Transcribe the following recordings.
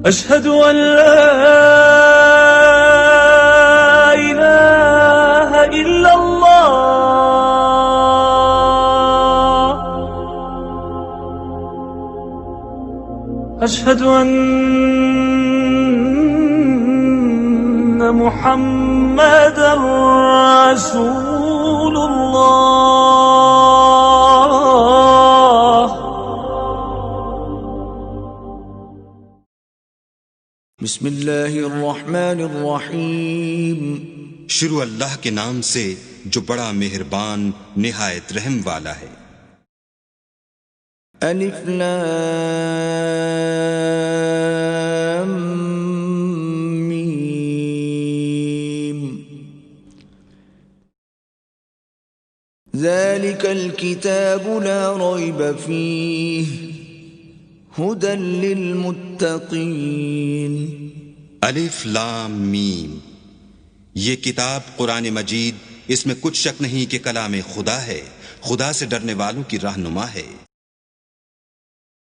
أشهد أن لا إله إلا الله أشهد أن محمدا رسول الله بسم اللہ الرحمن الرحیم شروع اللہ کے نام سے جو بڑا مہربان نہایت رحم والا ہے۔ الف لام میم ذلك الكتاب لا ريب فيه هدى للمتقین۔ الف لام میم، یہ کتاب قرآن مجید، اس میں کچھ شک نہیں کہ کلام خدا ہے، خدا سے ڈرنے والوں کی رہنما ہے۔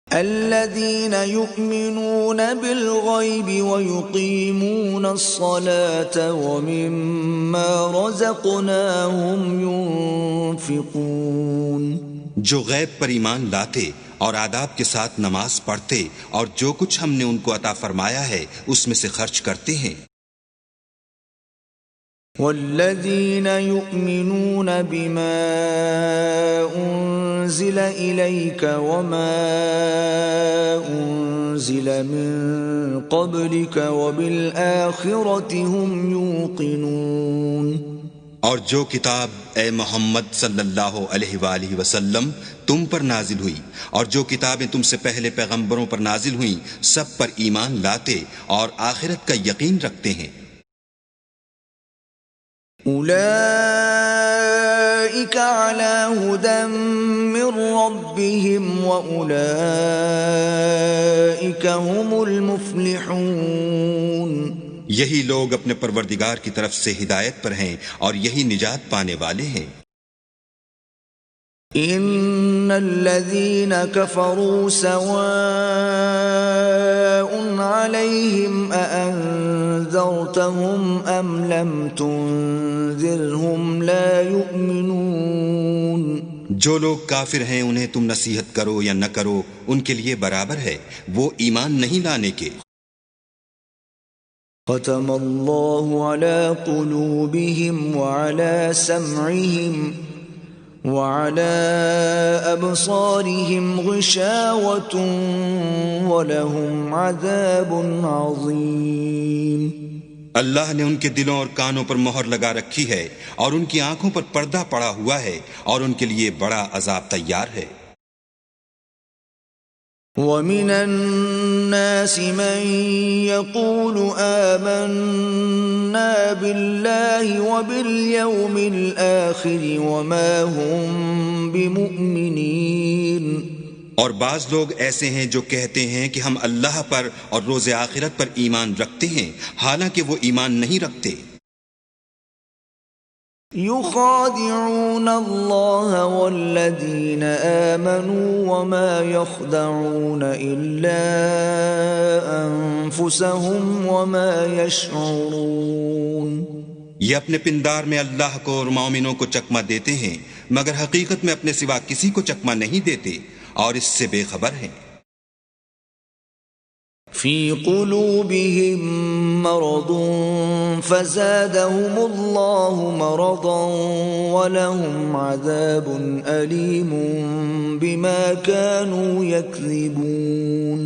الذين يؤمنون بالغيب ويقيمون الصلاة ومما رزقناهم ينفقون، جو غیب پر ایمان لاتے اور آداب کے ساتھ نماز پڑھتے اور جو کچھ ہم نے ان کو عطا فرمایا ہے اس میں سے خرچ کرتے ہیں۔ والذین یؤمنون بما انزل الیک وما انزل من قبلک وبالآخرة هم یوقنون، اور جو کتاب اے محمد صلی اللہ علیہ وآلہ وسلم تم پر نازل ہوئی اور جو کتابیں تم سے پہلے پیغمبروں پر نازل ہوئیں سب پر ایمان لاتے اور آخرت کا یقین رکھتے ہیں۔ اولئک علی ھدی من ربہم واولئک هم المفلحون، یہی لوگ اپنے پروردگار کی طرف سے ہدایت پر ہیں اور یہی نجات پانے والے ہیں۔ ان الذین کفروا سواء علیہم اانذرتہم ام لم تنذرہم لا یؤمنون، جو لوگ کافر ہیں انہیں تم نصیحت کرو یا نہ کرو ان کے لیے برابر ہے، وہ ایمان نہیں لانے کے۔ ختم اللہ علی قلوبہم وعلی سمعہم وعلى أبصارهم غشاوة ولهم عذاب عظيم، اللہ نے ان کے دلوں اور کانوں پر مہر لگا رکھی ہے اور ان کی آنکھوں پر پردہ پڑا ہوا ہے اور ان کے لیے بڑا عذاب تیار ہے۔ وَمِنَ النَّاسِ مَن يَقُولُ آمَنَّا بِاللَّهِ وَبِالْيَوْمِ الْآخِرِ وَمَا هُمْ بِمُؤْمِنِينَ، اور بعض لوگ ایسے ہیں جو کہتے ہیں کہ ہم اللہ پر اور روز آخرت پر ایمان رکھتے ہیں، حالانکہ وہ ایمان نہیں رکھتے۔ يخادعون الله والذين آمنوا وما يخدعون إلا أنفسهم وما يشعرون، یہ اپنے پندار میں اللہ کو اور مومنوں کو چکمہ دیتے ہیں مگر حقیقت میں اپنے سوا کسی کو چکمہ نہیں دیتے اور اس سے بے خبر ہیں۔ في قلوبهم مرض فزادهم الله مرضا ولهم عذاب أليم بما كانوا يكذبون،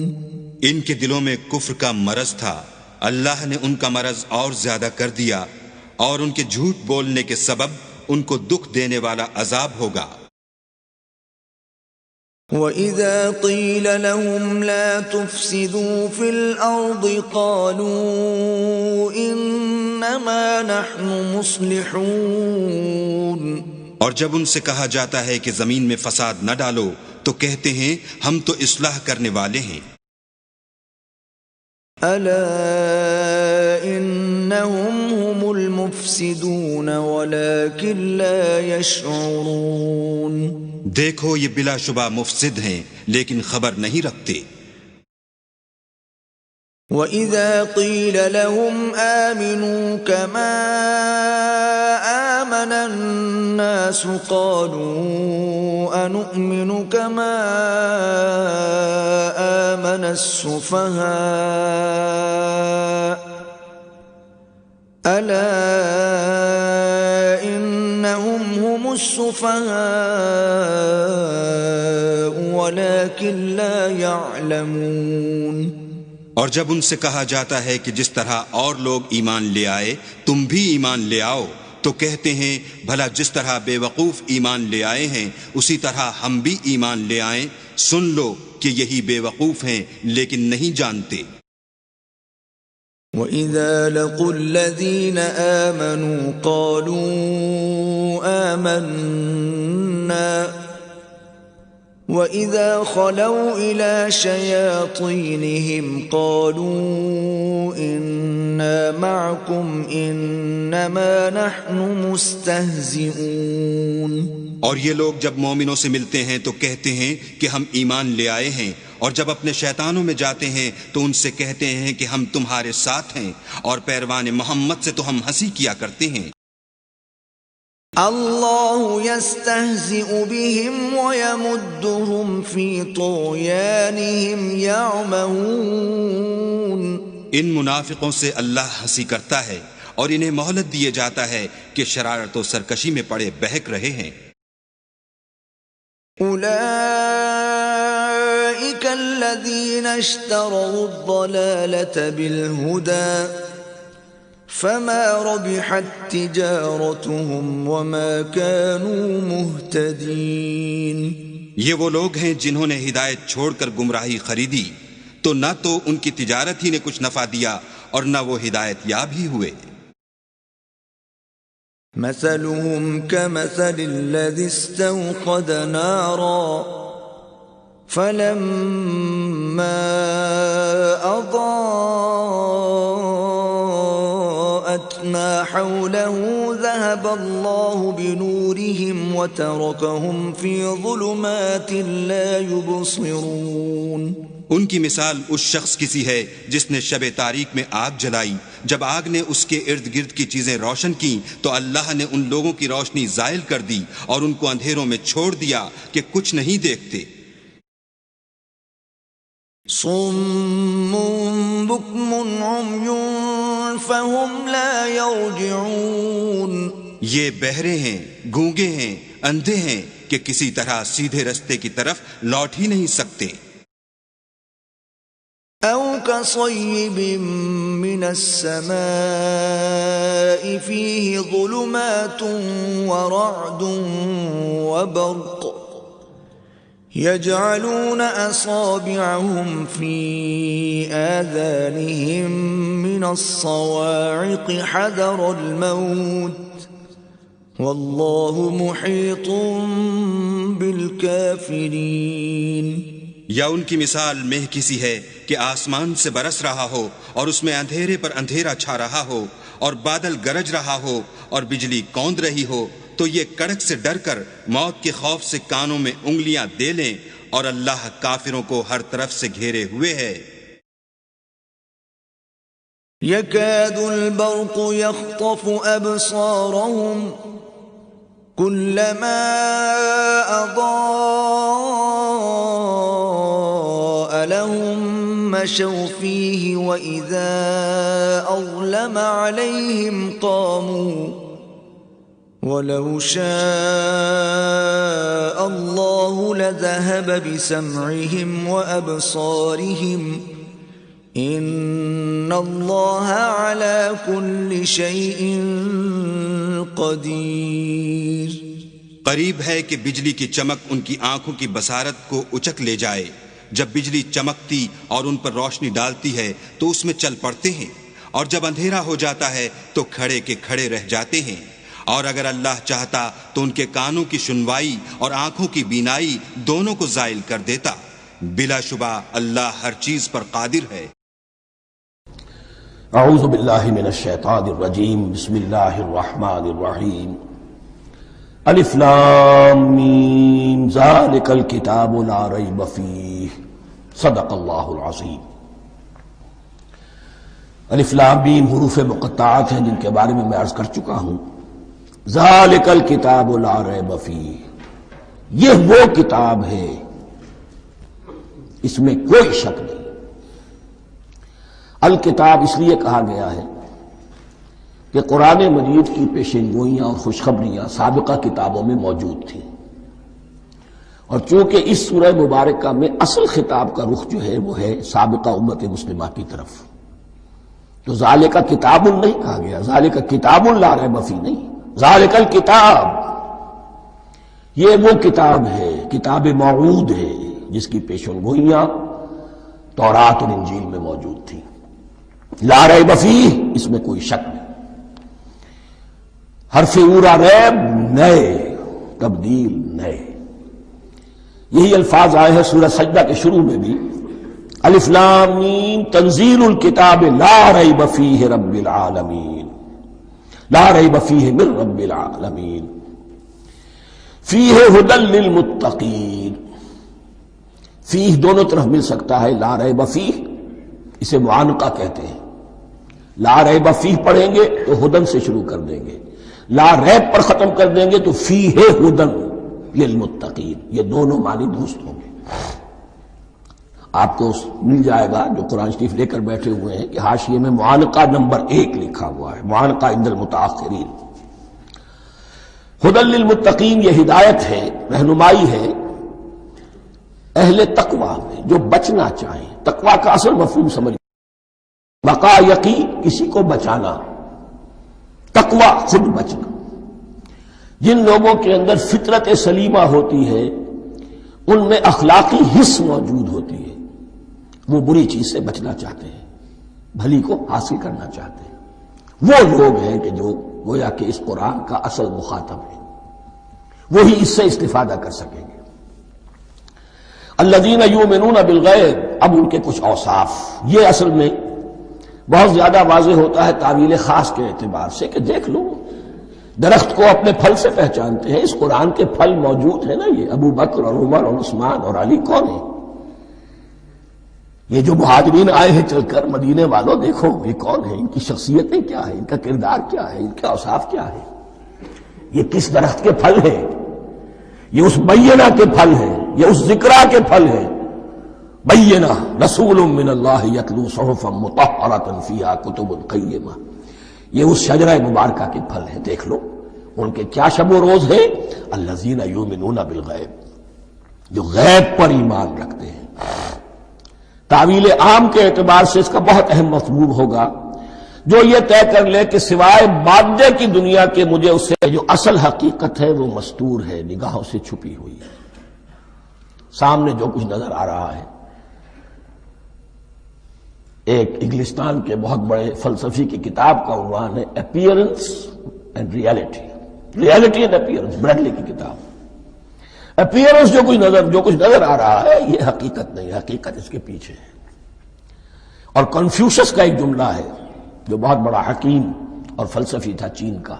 ان کے دلوں میں کفر کا مرض تھا، اللہ نے ان کا مرض اور زیادہ کر دیا اور ان کے جھوٹ بولنے کے سبب ان کو دکھ دینے والا عذاب ہوگا۔ وَإِذَا قِيلَ لَهُمْ لَا تُفْسِدُوا فِي الْأَرْضِ قَالُوا إِنَّمَا نَحْنُ مُصْلِحُونَ، اور جب ان سے کہا جاتا ہے کہ زمین میں فساد نہ ڈالو تو کہتے ہیں ہم تو اصلاح کرنے والے ہیں۔ أَلَا إِنَّهُمْ هُمُ الْمُفْسِدُونَ وَلَكِنْ لَا يَشْعُرُونَ، دیکھو یہ بلا شبہ مفسد ہیں لیکن خبر نہیں رکھتے۔ وَإِذَا قِيلَ لَهُمْ آمِنُوا كَمَا آمَنَ النَّاسُ قَالُوا أَنُؤْمِنُ كَمَا آمَنَ السُّفَهَاءُ أَلَا إِنَّهُمْ هُمُ السُّفَهَاءُ وَلَكِنْ لَا يَعْلَمُونَ۔ اور جب ان سے کہا جاتا ہے کہ جس طرح اور لوگ ایمان لے آئے تم بھی ایمان لے آؤ، تو کہتے ہیں بھلا جس طرح بے وقوف ایمان لے آئے ہیں اسی طرح ہم بھی ایمان لے آئیں۔ سن لو کہ یہی بے وقوف ہیں لیکن نہیں جانتے۔ وَإِذَا لَقُوا الَّذِينَ آمَنُوا قَالُوا آمَنَّا وَإِذَا خَلَوْا إِلَى شَيَاطِينِهِمْ قَالُوا إِنَّا مَعَكُمْ إِنَّمَا نَحْنُ مُسْتَهْزِئُونَ۔ اور یہ لوگ جب مومنوں سے ملتے ہیں تو کہتے ہیں کہ ہم ایمان لے آئے ہیں، اور جب اپنے شیطانوں میں جاتے ہیں تو ان سے کہتے ہیں کہ ہم تمہارے ساتھ ہیں، اور پیروان محمد سے تو ہم ہنسی کیا کرتے ہیں۔ اللہ یستہزئ بہم ویمدہم فی طغیانہم یعمہون۔ ان منافقوں سے اللہ ہنسی کرتا ہے اور انہیں مہلت دیے جاتا ہے کہ شرارت و سرکشی میں پڑے بہک رہے ہیں۔ اولئک الذین اشتروا الضلالۃ بالہدی فما ربحت تجارتهم وما كانوا مهتدین۔ یہ وہ لوگ ہیں جنہوں نے ہدایت چھوڑ کر گمراہی خریدی، تو نہ تو ان کی تجارت ہی نے کچھ نفع دیا اور نہ وہ ہدایت یاب ہی ہوئے۔ مثلهم كمثل الذي استوقد نارا فلما أضاءت ما حوله ذهب الله بنورهم وتركهم في ظلمات لا يبصرون۔ ان کی مثال اس شخص کی سی ہے جس نے شب تاریک میں آگ جلائی، جب آگ نے اس کے ارد گرد کی چیزیں روشن کی تو اللہ نے ان لوگوں کی روشنی زائل کر دی اور ان کو اندھیروں میں چھوڑ دیا کہ کچھ نہیں دیکھتے۔ صم بکم عمی فهم لا يرجعون۔ یہ بہرے ہیں، گونگے ہیں، اندھے ہیں کہ کسی طرح سیدھے رستے کی طرف لوٹ ہی نہیں سکتے۔ او كصيب من السماء فيه ظلمات ورعد وبرق يجعلون أصابعهم في آذانهم من الصواعق حذر الموت والله محيط بالكافرين۔ یا ان کی مثال مہ کسی ہے کہ آسمان سے برس رہا ہو اور اس میں اندھیرے پر اندھیرا چھا رہا ہو اور بادل گرج رہا ہو اور بجلی کوند رہی ہو، تو یہ کڑک سے ڈر کر موت کے خوف سے کانوں میں انگلیاں دے لیں، اور اللہ کافروں کو ہر طرف سے گھیرے ہوئے ہے۔ يكاد البرق يخطف أبصارهم كلما أضاء لهم مشوا فيه وإذا أظلم عليهم قاموا ولو شاء الله لذهب بسمعهم وأبصارهم إن الله على كل شيء قدیر۔ قریب ہے کہ بجلی کی چمک ان کی آنکھوں کی بصارت کو اچک لے جائے۔ جب بجلی چمکتی اور ان پر روشنی ڈالتی ہے تو اس میں چل پڑتے ہیں، اور جب اندھیرا ہو جاتا ہے تو کھڑے کے کھڑے رہ جاتے ہیں۔ اور اگر اللہ چاہتا تو ان کے کانوں کی سنوائی اور آنکھوں کی بینائی دونوں کو زائل کر دیتا۔ بلا شبہ اللہ ہر چیز پر قادر ہے۔ اعوذ باللہ من الشیطان الرجیم، بسم اللہ الرحمن الرحیم۔ الف لام میم، ذالک الکتاب لا ریب فیہ، صدق اللہ العظیم۔ الف لام میم حروف مقطعات ہیں جن کے بارے میں عرض کر چکا ہوں. ذالک الکتاب لا ریب فیہ، یہ وہ کتاب ہے اس میں کوئی شک نہیں. الکتاب اس لیے کہا گیا ہے کہ قرآن مجید کی پیشین گوئیاں اور خوشخبریاں سابقہ کتابوں میں موجود تھیں، اور چونکہ اس سورہ مبارکہ میں اصل خطاب کا رخ جو ہے وہ ہے سابقہ امت مسلمہ کی طرف، تو ذالک کتاب نہیں کہا گیا، ذالک کتاب لا ریب فیہ نہیں، ذالک الکتاب یہ وہ کتاب ہے، کتاب موعود ہے جس کی پیشن گوئیاں تورات اور انجیل میں موجود تھیں. لا ریب فیہ اس میں کوئی شک نہیں. حرف اورا ریب نئے، تبدیل نئے، یہی الفاظ آئے ہیں سورہ سجدہ کے شروع میں بھی. الف لام میم تنزیل الکتاب لا ریب فیہ رب العالمین، لا ریب فیہ من رب العالمین، فیہ ھدی للمتقین. فیہ دونوں طرف مل سکتا ہے، لا ریب فیہ اسے معانقہ کہتے ہیں. لا ریب فیہ پڑھیں گے تو ہدن سے شروع کر دیں گے، لا ریب پر ختم کر دیں گے تو فیہ ھدی للمتقین، یہ دونوں معنی درست ہوں گے. آپ کو مل جائے گا جو قرآن شریف لے کر بیٹھے ہوئے ہیں کہ حاشیے میں معانقہ نمبر 1 لکھا ہوا ہے، معانقہ عند المتاخرین. ھدی للمتقین یہ ہدایت ہے، رہنمائی ہے اہل تقوی میں جو بچنا چاہیں. تقوی کا اصل مفہوم سمجھ، بقا یقی کسی کو بچانا، تقوی خود بچنا. جن لوگوں کے اندر فطرت سلیمہ ہوتی ہے ان میں اخلاقی حس موجود ہوتی ہے، وہ بری چیز سے بچنا چاہتے ہیں، بھلی کو حاصل کرنا چاہتے ہیں. وہ لوگ ہیں کہ جو گویا کہ اس قرآن کا اصل مخاطب ہے، وہی اس سے استفادہ کر سکیں گے. الذین یؤمنون بالغیب، اب ان کے کچھ اوصاف یہ اصل میں بہت زیادہ واضح ہوتا ہے تعویل خاص کے اعتبار سے کہ دیکھ لو درخت کو اپنے پھل سے پہچانتے ہیں. اس قرآن کے پھل موجود ہیں نا، یہ ابو بکر اور عمر اور عثمان اور علی کون ہیں؟ یہ جو مہاجرین آئے ہیں چل کر، مدینے والوں دیکھو یہ کون ہیں، ان کی شخصیتیں کیا ہیں، ان کا کردار کیا ہے، ان کے اوصاف کیا ہے، یہ کس درخت کے پھل ہیں؟ یہ اس بینہ کے پھل ہیں، یہ اس ذکرہ کے پھل ہیں. بینہ رسول من اللہ یتلو صحفا مطہرۃ فیہا کتب قیمہ، یہ اس شجرہ مبارکہ کے پھل ہیں. دیکھ لو ان کے کیا شب و روز ہے، الذین یؤمنون بالغیب، جو غیب پر ایمان رکھتے ہیں. تعویل عام کے اعتبار سے اس کا بہت اہم مفہوم ہوگا جو یہ طے کر لے کہ سوائے مادے کی دنیا کے مجھے اس سے جو اصل حقیقت ہے وہ مستور ہے، نگاہوں سے چھپی ہوئی ہے. سامنے جو کچھ نظر آ رہا ہے، ایک انگلستان کے بہت بڑے فلسفی کی کتاب کا عنوان ہے appearance and reality, reality and appearance, Bradley کی کتاب. اپیئرنس جو کچھ نظر آ رہا ہے یہ حقیقت نہیں، حقیقت اس کے پیچھے ہے. اور کنفیوشس کا ایک جملہ ہے جو بہت بڑا حکیم اور فلسفی تھا، چین کا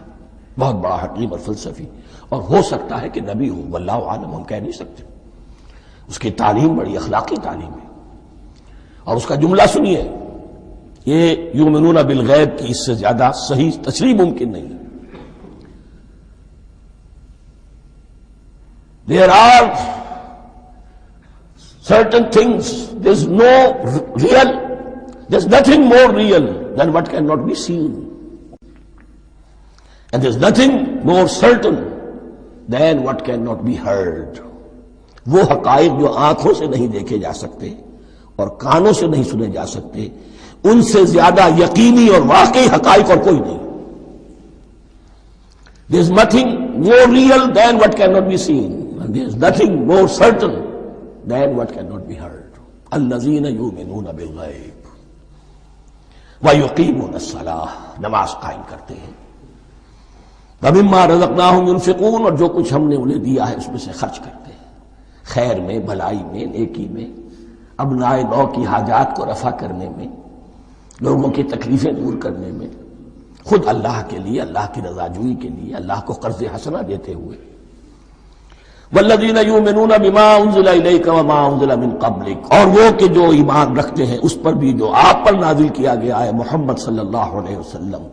بہت بڑا حکیم اور فلسفی، اور ہو سکتا ہے کہ نبی ہو، واللہ عالم، ہم کہہ نہیں سکتے. اس کی تعلیم بڑی اخلاقی تعلیم ہے، اور اس کا جملہ سنیے، یہ یؤمنون بالغیب کی اس سے زیادہ صحیح تشریح ممکن نہیں. There are certain things, there's nothing more real than what cannot be seen. And there's nothing more certain than what cannot be heard. وہ حقائق جو آنکھوں سے نہیں دیکھے جا سکتے اور کانوں سے نہیں سنے جا سکتے، ان سے زیادہ یقینی اور واقعی حقائق اور کوئی نہیں. There's nothing more real than what cannot be seen. And there's nothing more certain than what cannot be heard. الذین یؤمنون بالغیب ویقیمون الصلاۃ، نماز قائم کرتے ہیں. ومما رزقناہم ينفقون، اور جو کچھ ہم نے انہیں دیا ہے اس میں سے خرچ کرتے ہیں، خیر میں، بھلائی میں، نیکی میں، ابنائے نو کی حاجات کو رفع کرنے میں، لوگوں کی تکلیفیں دور کرنے میں، خود اللہ کے لیے، اللہ کی رضا جوئی کے لیے، اللہ کو قرض حسنہ دیتے ہوئے. والذین یؤمنون بما انزل الیک وما انزل من قبلک، اور وہ کہ جو ایمان رکھتے ہیں اس پر بھی جو آپ پر نازل کیا گیا ہے محمد صلی اللہ علیہ وسلم،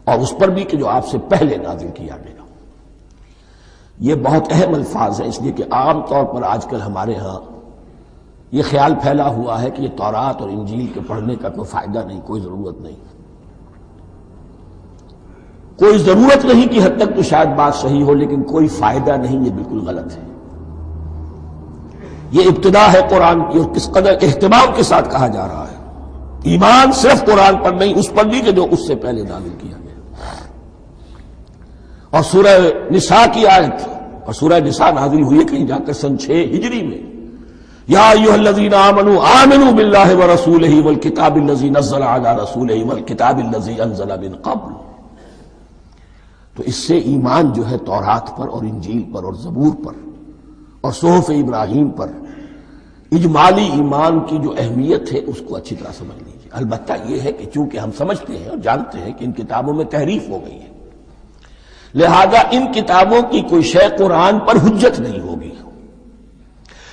اور اس پر بھی کہ جو آپ سے پہلے نازل کیا گیا۔ یہ بہت اہم الفاظ ہیں، اس لیے کہ عام طور پر آج کل ہمارے ہاں یہ خیال پھیلا ہوا ہے کہ یہ تورات اور انجیل کے پڑھنے کا کوئی فائدہ نہیں، کوئی ضرورت نہیں، کوئی ضرورت نہیں کی حد تک تو شاید بات صحیح ہو، لیکن کوئی فائدہ نہیں، یہ بالکل غلط ہے۔ یہ ابتدا ہے قرآن کی، اور کس قدر اہتمام کے ساتھ کہا جا رہا ہے، ایمان صرف قرآن پر نہیں، اس پر بھی کہ جو اس سے پہلے نازل کیا گیا۔ اور سورہ نساء کی آیت، اور سورہ نساء نازل ہوئی ہے کہیں جا کر سن 6 ہجری میں، یا ایھا الذین آمنوا آمنوا باللہ ورسولہ والکتاب الذی نزل علی رسولہ والکتاب الذی انزل من قبل۔ تو اس سے ایمان جو ہے تورات پر اور انجیل پر اور زبور پر اور صحف ابراہیم پر، اجمالی ایمان کی جو اہمیت ہے اس کو اچھی طرح سمجھ لیجیے۔ البتہ یہ ہے کہ چونکہ ہم سمجھتے ہیں اور جانتے ہیں کہ ان کتابوں میں تحریف ہو گئی ہے، لہذا ان کتابوں کی کوئی شے قرآن پر حجت نہیں ہوگی،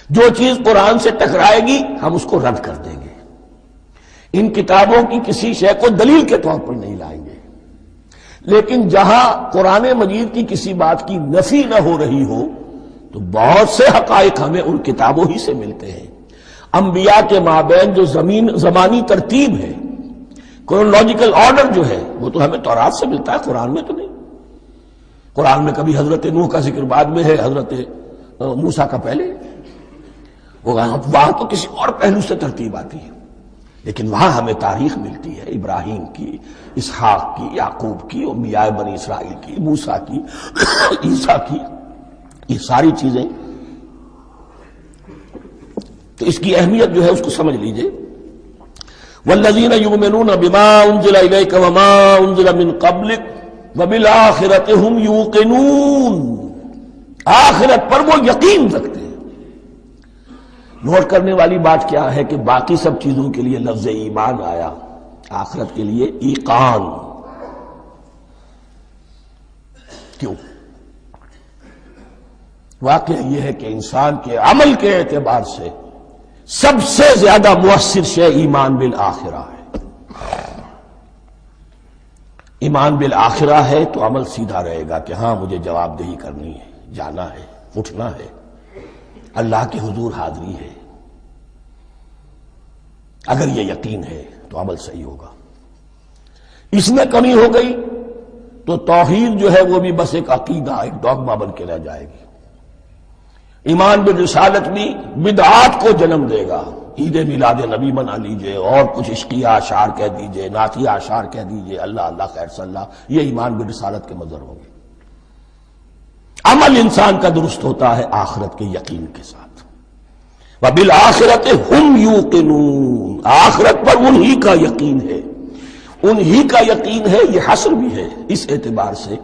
جو چیز قرآن سے ٹکرائے گی ہم اس کو رد کر دیں گے، ان کتابوں کی کسی شے کو دلیل کے طور پر نہیں لائیں گے۔ لیکن جہاں قرآن مجید کی کسی بات کی نفی نہ ہو رہی ہو تو بہت سے حقائق ہمیں ان کتابوں ہی سے ملتے ہیں۔ انبیاء کے مابین جو زمانی ترتیب ہے، کرونالوجیکل آرڈر جو ہے، وہ تو ہمیں تورات سے ملتا ہے، قرآن میں تو نہیں۔ قرآن میں کبھی حضرت نوح کا ذکر بعد میں ہے، حضرت موسیٰ کا پہلے، وہاں تو کسی اور پہلو سے ترتیب آتی ہے، لیکن وہاں ہمیں تاریخ ملتی ہے ابراہیم کی، اسحاق کی، یعقوب کی، انبیاء بنی اسرائیل کی، موسیٰ کی، عیسیٰ کی، یہ ساری چیزیں۔ تو اس کی اہمیت جو ہے اس کو سمجھ لیجئے۔ والذین یؤمنون بما انزل الیک وما انزل من قبلک وبالآخرۃ ھم یوقنون، آخرت پر وہ یقین رکھتے ہیں۔ نوٹ کرنے والی بات کیا ہے کہ باقی سب چیزوں کے لیے لفظ ایمان آیا، آخرت کے لیے ایقان کیوں؟ واقعہ یہ ہے کہ انسان کے عمل کے اعتبار سے سب سے زیادہ مؤثر شے ایمان بالآخرہ ہے۔ ایمان بالآخرہ ہے تو عمل سیدھا رہے گا کہ ہاں مجھے جواب دہی کرنی ہے، جانا ہے، اٹھنا ہے، اللہ کے حضور حاضری ہے۔ اگر یہ یقین ہے تو عمل صحیح ہوگا۔ اس میں کمی ہو گئی تو توحید جو ہے وہ بھی بس ایک عقیدہ، ایک ڈوگما بن کے رہ جائے گی۔ ایمان بالرسالت بھی بدعات کو جنم دے گا، عید میلاد نبی منا لیجئے اور کچھ عشقیہ اشعار کہہ دیجئے، نعتیہ اشعار کہہ دیجئے، اللہ اللہ خیر صلی اللہ، یہ ایمان بالرسالت کے مظہر ہوں گے۔ عمل انسان کا درست ہوتا ہے آخرت کے یقین کے ساتھ۔ وَبِالْآخِرَةِ هُمْ يُوقِنُونَ، آخرت پر انہی کا یقین ہے، انہی کا یقین ہے۔ یہ حصر بھی ہے اس اعتبار سے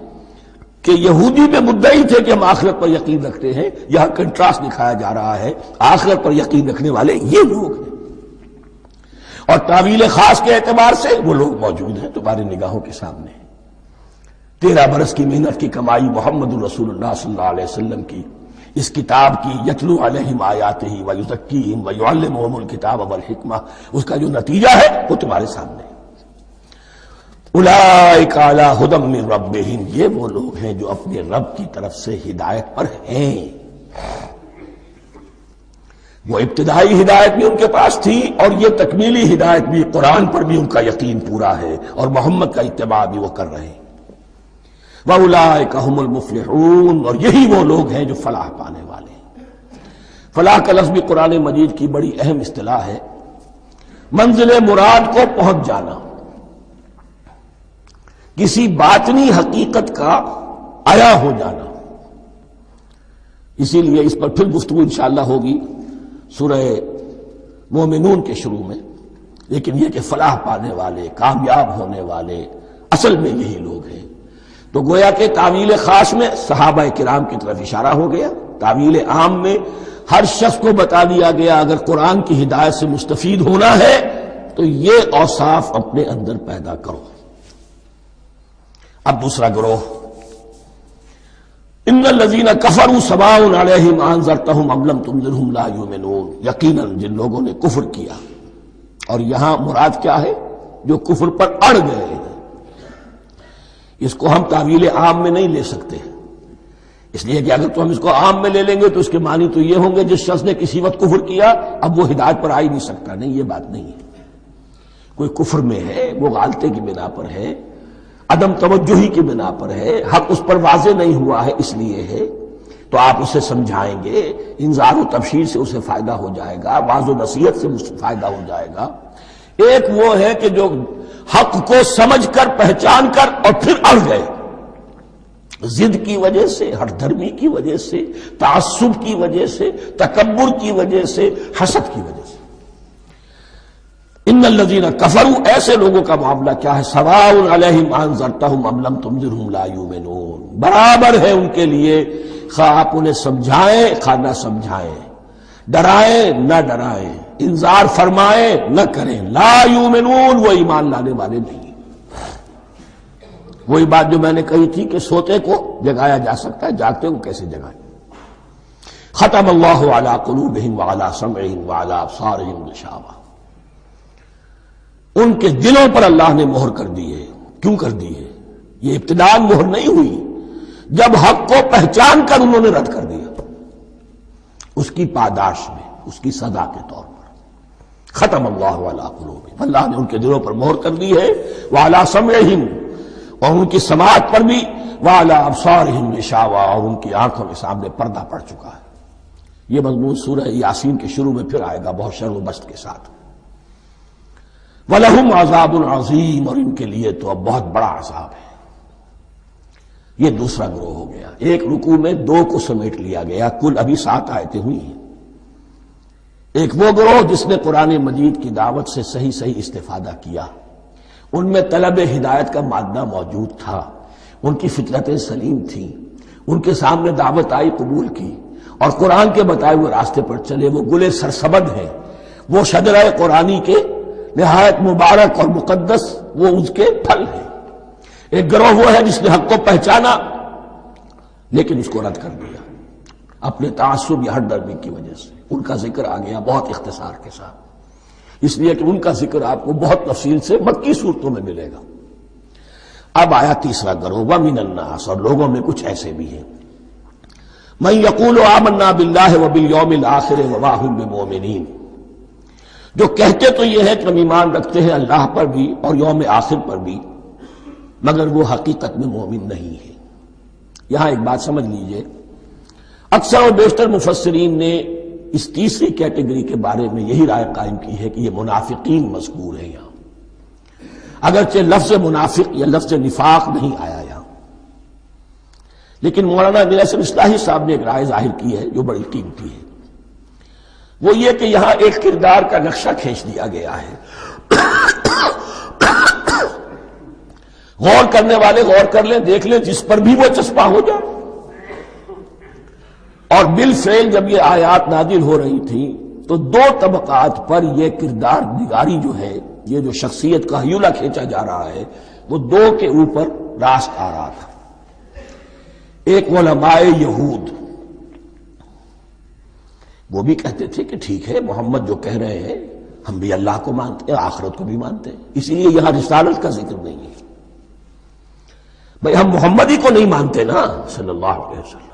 کہ یہودی میں مدعی تھے کہ ہم آخرت پر یقین رکھتے ہیں، یہاں کنٹراسٹ دکھایا جا رہا ہے، آخرت پر یقین رکھنے والے یہ لوگ ہیں، اور تعویل خاص کے اعتبار سے وہ لوگ موجود ہیں تمہاری نگاہوں کے سامنے۔ 13 برس کی محنت کی کمائی محمد الرسول اللہ صلی اللہ علیہ وسلم کی، اس کتاب کی، یتلو علیہم آیاتہ ویزکیہم ویعلمہم الکتاب والحکمہ، اس کا جو نتیجہ ہے وہ تمہارے سامنے۔ اولئک علی ھدی من ربہم، یہ وہ لوگ ہیں جو اپنے رب کی طرف سے ہدایت پر ہیں۔ وہ ابتدائی ہدایت بھی ان کے پاس تھی، اور یہ تکمیلی ہدایت بھی، قرآن پر بھی ان کا یقین پورا ہے، اور محمد کا اتباع بھی وہ کر رہے ہیں۔ وَأُولَٰئِكَ هُمُ الْمُفْلِحُونَ، اور یہی وہ لوگ ہیں جو فلاح پانے والے ہیں۔ فلاح کا لفظ بھی قرآن مجید کی بڑی اہم اصطلاح ہے، منزل مراد کو پہنچ جانا، کسی باطنی حقیقت کا عیا ہو جانا۔ اسی لیے اس پر پھر گفتگو انشاءاللہ ہوگی سورہ مومنون کے شروع میں، لیکن یہ کہ فلاح پانے والے، کامیاب ہونے والے اصل میں یہی لوگ ہیں۔ تو گویا کہ تعویل خاص میں صحابہ کرام کی طرف اشارہ ہو گیا، تعویل عام میں ہر شخص کو بتا دیا گیا اگر قرآن کی ہدایت سے مستفید ہونا ہے تو یہ اوصاف اپنے اندر پیدا کرو۔ اب دوسرا گروہ، ان الذین کفروا سواء علیہم انذرتہم ام لم تنذرہم لا یؤمنون، یقیناً جن لوگوں نے کفر کیا، اور یہاں مراد کیا ہے؟ جو کفر پر اڑ گئے ہیں۔ اس کو ہم تعویل عام میں نہیں لے سکتے، اس لیے کہ اگر تو ہم اس کو عام میں لے لیں گے تو اس کے معنی تو یہ ہوں گے جس شخص نے کسی وقت کفر کیا اب وہ ہدایت پر آ ہی نہیں سکتا۔ نہیں، یہ بات نہیں ہے۔ کوئی کفر میں ہے، وہ غالطے کی بنا پر ہے، عدم توجہی کی بنا پر ہے، حق اس پر واضح نہیں ہوا ہے اس لیے ہے، تو آپ اسے سمجھائیں گے، انذار و تبشیر سے اسے فائدہ ہو جائے گا، واضح و نصیحت سے اسے فائدہ ہو جائے گا۔ ایک وہ ہے کہ جو حق کو سمجھ کر پہچان کر اور پھر اڑ گئے، ضد کی وجہ سے، ہٹ دھرمی کی وجہ سے، تعصب کی وجہ سے، تکبر کی وجہ سے، حسد کی وجہ سے۔ ان الذین کفروا، ایسے لوگوں کا معاملہ کیا ہے؟ سواء علیہم انذرتہم ام لم تنذرہم لا یؤمنون، برابر ہے ان کے لیے خواہ آپ انہیں سمجھائیں خواہ نہ سمجھائیں، ڈرائیں نہ ڈرائیں، انذار فرمائیں نہ کریں، لا یؤمنون، وہ ایمان لانے والے نہیں۔ وہی بات جو میں نے کہی تھی کہ سوتے کو جگایا جا سکتا ہے، جاگتے کو کیسے جگائیں؟ ختم اللہ علی قلوبہم وعلی سمعہم وعلی ابصارہم غشاوہ، ان کے دلوں پر اللہ نے مہر کر دی ہے۔ کیوں کر دی ہے؟ یہ ابتداءً مہر نہیں ہوئی، جب حق کو پہچان کر انہوں نے رد کر دیا، اس کی پاداش میں، اس کی سزا کے طور پر۔ ختم اللہ علی قلوبہم، اللہ نے ان کے دلوں پر مہر کر دی ہے، وعلی سمعہم، اور ان کی سماعت پر بھی، وعلی ابصارہم غشاوہ، اور ان کی آنکھوں کے سامنے پردہ پڑ چکا ہے۔ یہ مضمون سورہ یاسین کے شروع میں پھر آئے گا بہت شر و بست کے ساتھ۔ وَلَهُمْ عَذَابٌ عَظِيمٌ، اور ان کے لیے تو اب بہت بڑا عذاب ہے۔ یہ دوسرا گروہ ہو گیا، ایک رکوع میں دو کو سمیٹ لیا گیا، کل ابھی 7 آیتیں ہوئی ہیں۔ ایک وہ گروہ جس نے قرآن مجید کی دعوت سے صحیح صحیح استفادہ کیا، ان میں طلب ہدایت کا مادہ موجود تھا، ان کی فطرتیں سلیم تھیں، ان کے سامنے دعوت آئی، قبول کی، اور قرآن کے بتائے ہوئے راستے پر چلے۔ وہ گلے سرسبد ہیں، وہ شجرہ قرآنی کے نہایت مبارک اور مقدس، وہ اس کے پھل ہیں۔ ایک گروہ وہ ہے جس نے حق کو پہچانا لیکن اس کو رد کر دیا اپنے تعصب یا ہٹ درمی کی وجہ سے۔ ان کا ذکر آ گیا بہت اختصار کے ساتھ، اس لیے کہ ان کا ذکر آپ کو بہت تفصیل سے مکی صورتوں میں ملے گا۔ اب آیا تیسرا گروہ، وَمِنَ النَّاسِ، اور لوگوں میں کچھ ایسے بھی ہیں، مَن يَقُولُ آمَنَّا بِاللَّهِ وَبِالْيَوْمِ الْآخِرِ وَمَا هُم بِمُؤْمِنِينَ، جو کہتے تو یہ ہے کہ ہم ایمان رکھتے ہیں اللہ پر بھی اور یوم آخر پر بھی، مگر وہ حقیقت میں مومن نہیں ہے۔ یہاں ایک بات سمجھ لیجئے، اکثر اور بیشتر مفسرین نے اس تیسری کیٹیگری کے بارے میں یہی رائے قائم کی ہے کہ یہ منافقین مذکور ہیں یہاں، اگرچہ لفظ منافق یا لفظ نفاق نہیں آیا یہاں، لیکن مولانا امیر احسن اصلاحی صاحب نے ایک رائے ظاہر کی ہے جو بڑی قیمتی ہے، وہ یہ کہ یہاں ایک کردار کا نقشہ کھینچ دیا گیا ہے۔ غور کرنے والے غور کر لیں، دیکھ لیں، جس پر بھی وہ چسپاں ہو جائے۔ اور بالفعل جب یہ آیات نازل ہو رہی تھیں تو دو طبقات پر یہ کردار نگاری جو ہے، یہ جو شخصیت کا ہیولہ کھینچا جا رہا ہے، وہ دو کے اوپر راست آ رہا تھا۔ ایک علماء یہود، وہ بھی کہتے تھے کہ ٹھیک ہے محمد جو کہہ رہے ہیں، ہم بھی اللہ کو مانتے ہیں، آخرت کو بھی مانتے ہیں، اسی لیے یہاں رسالت کا ذکر نہیں ہے۔ بھئی ہم محمد ہی کو نہیں مانتے نا صلی اللہ علیہ وسلم،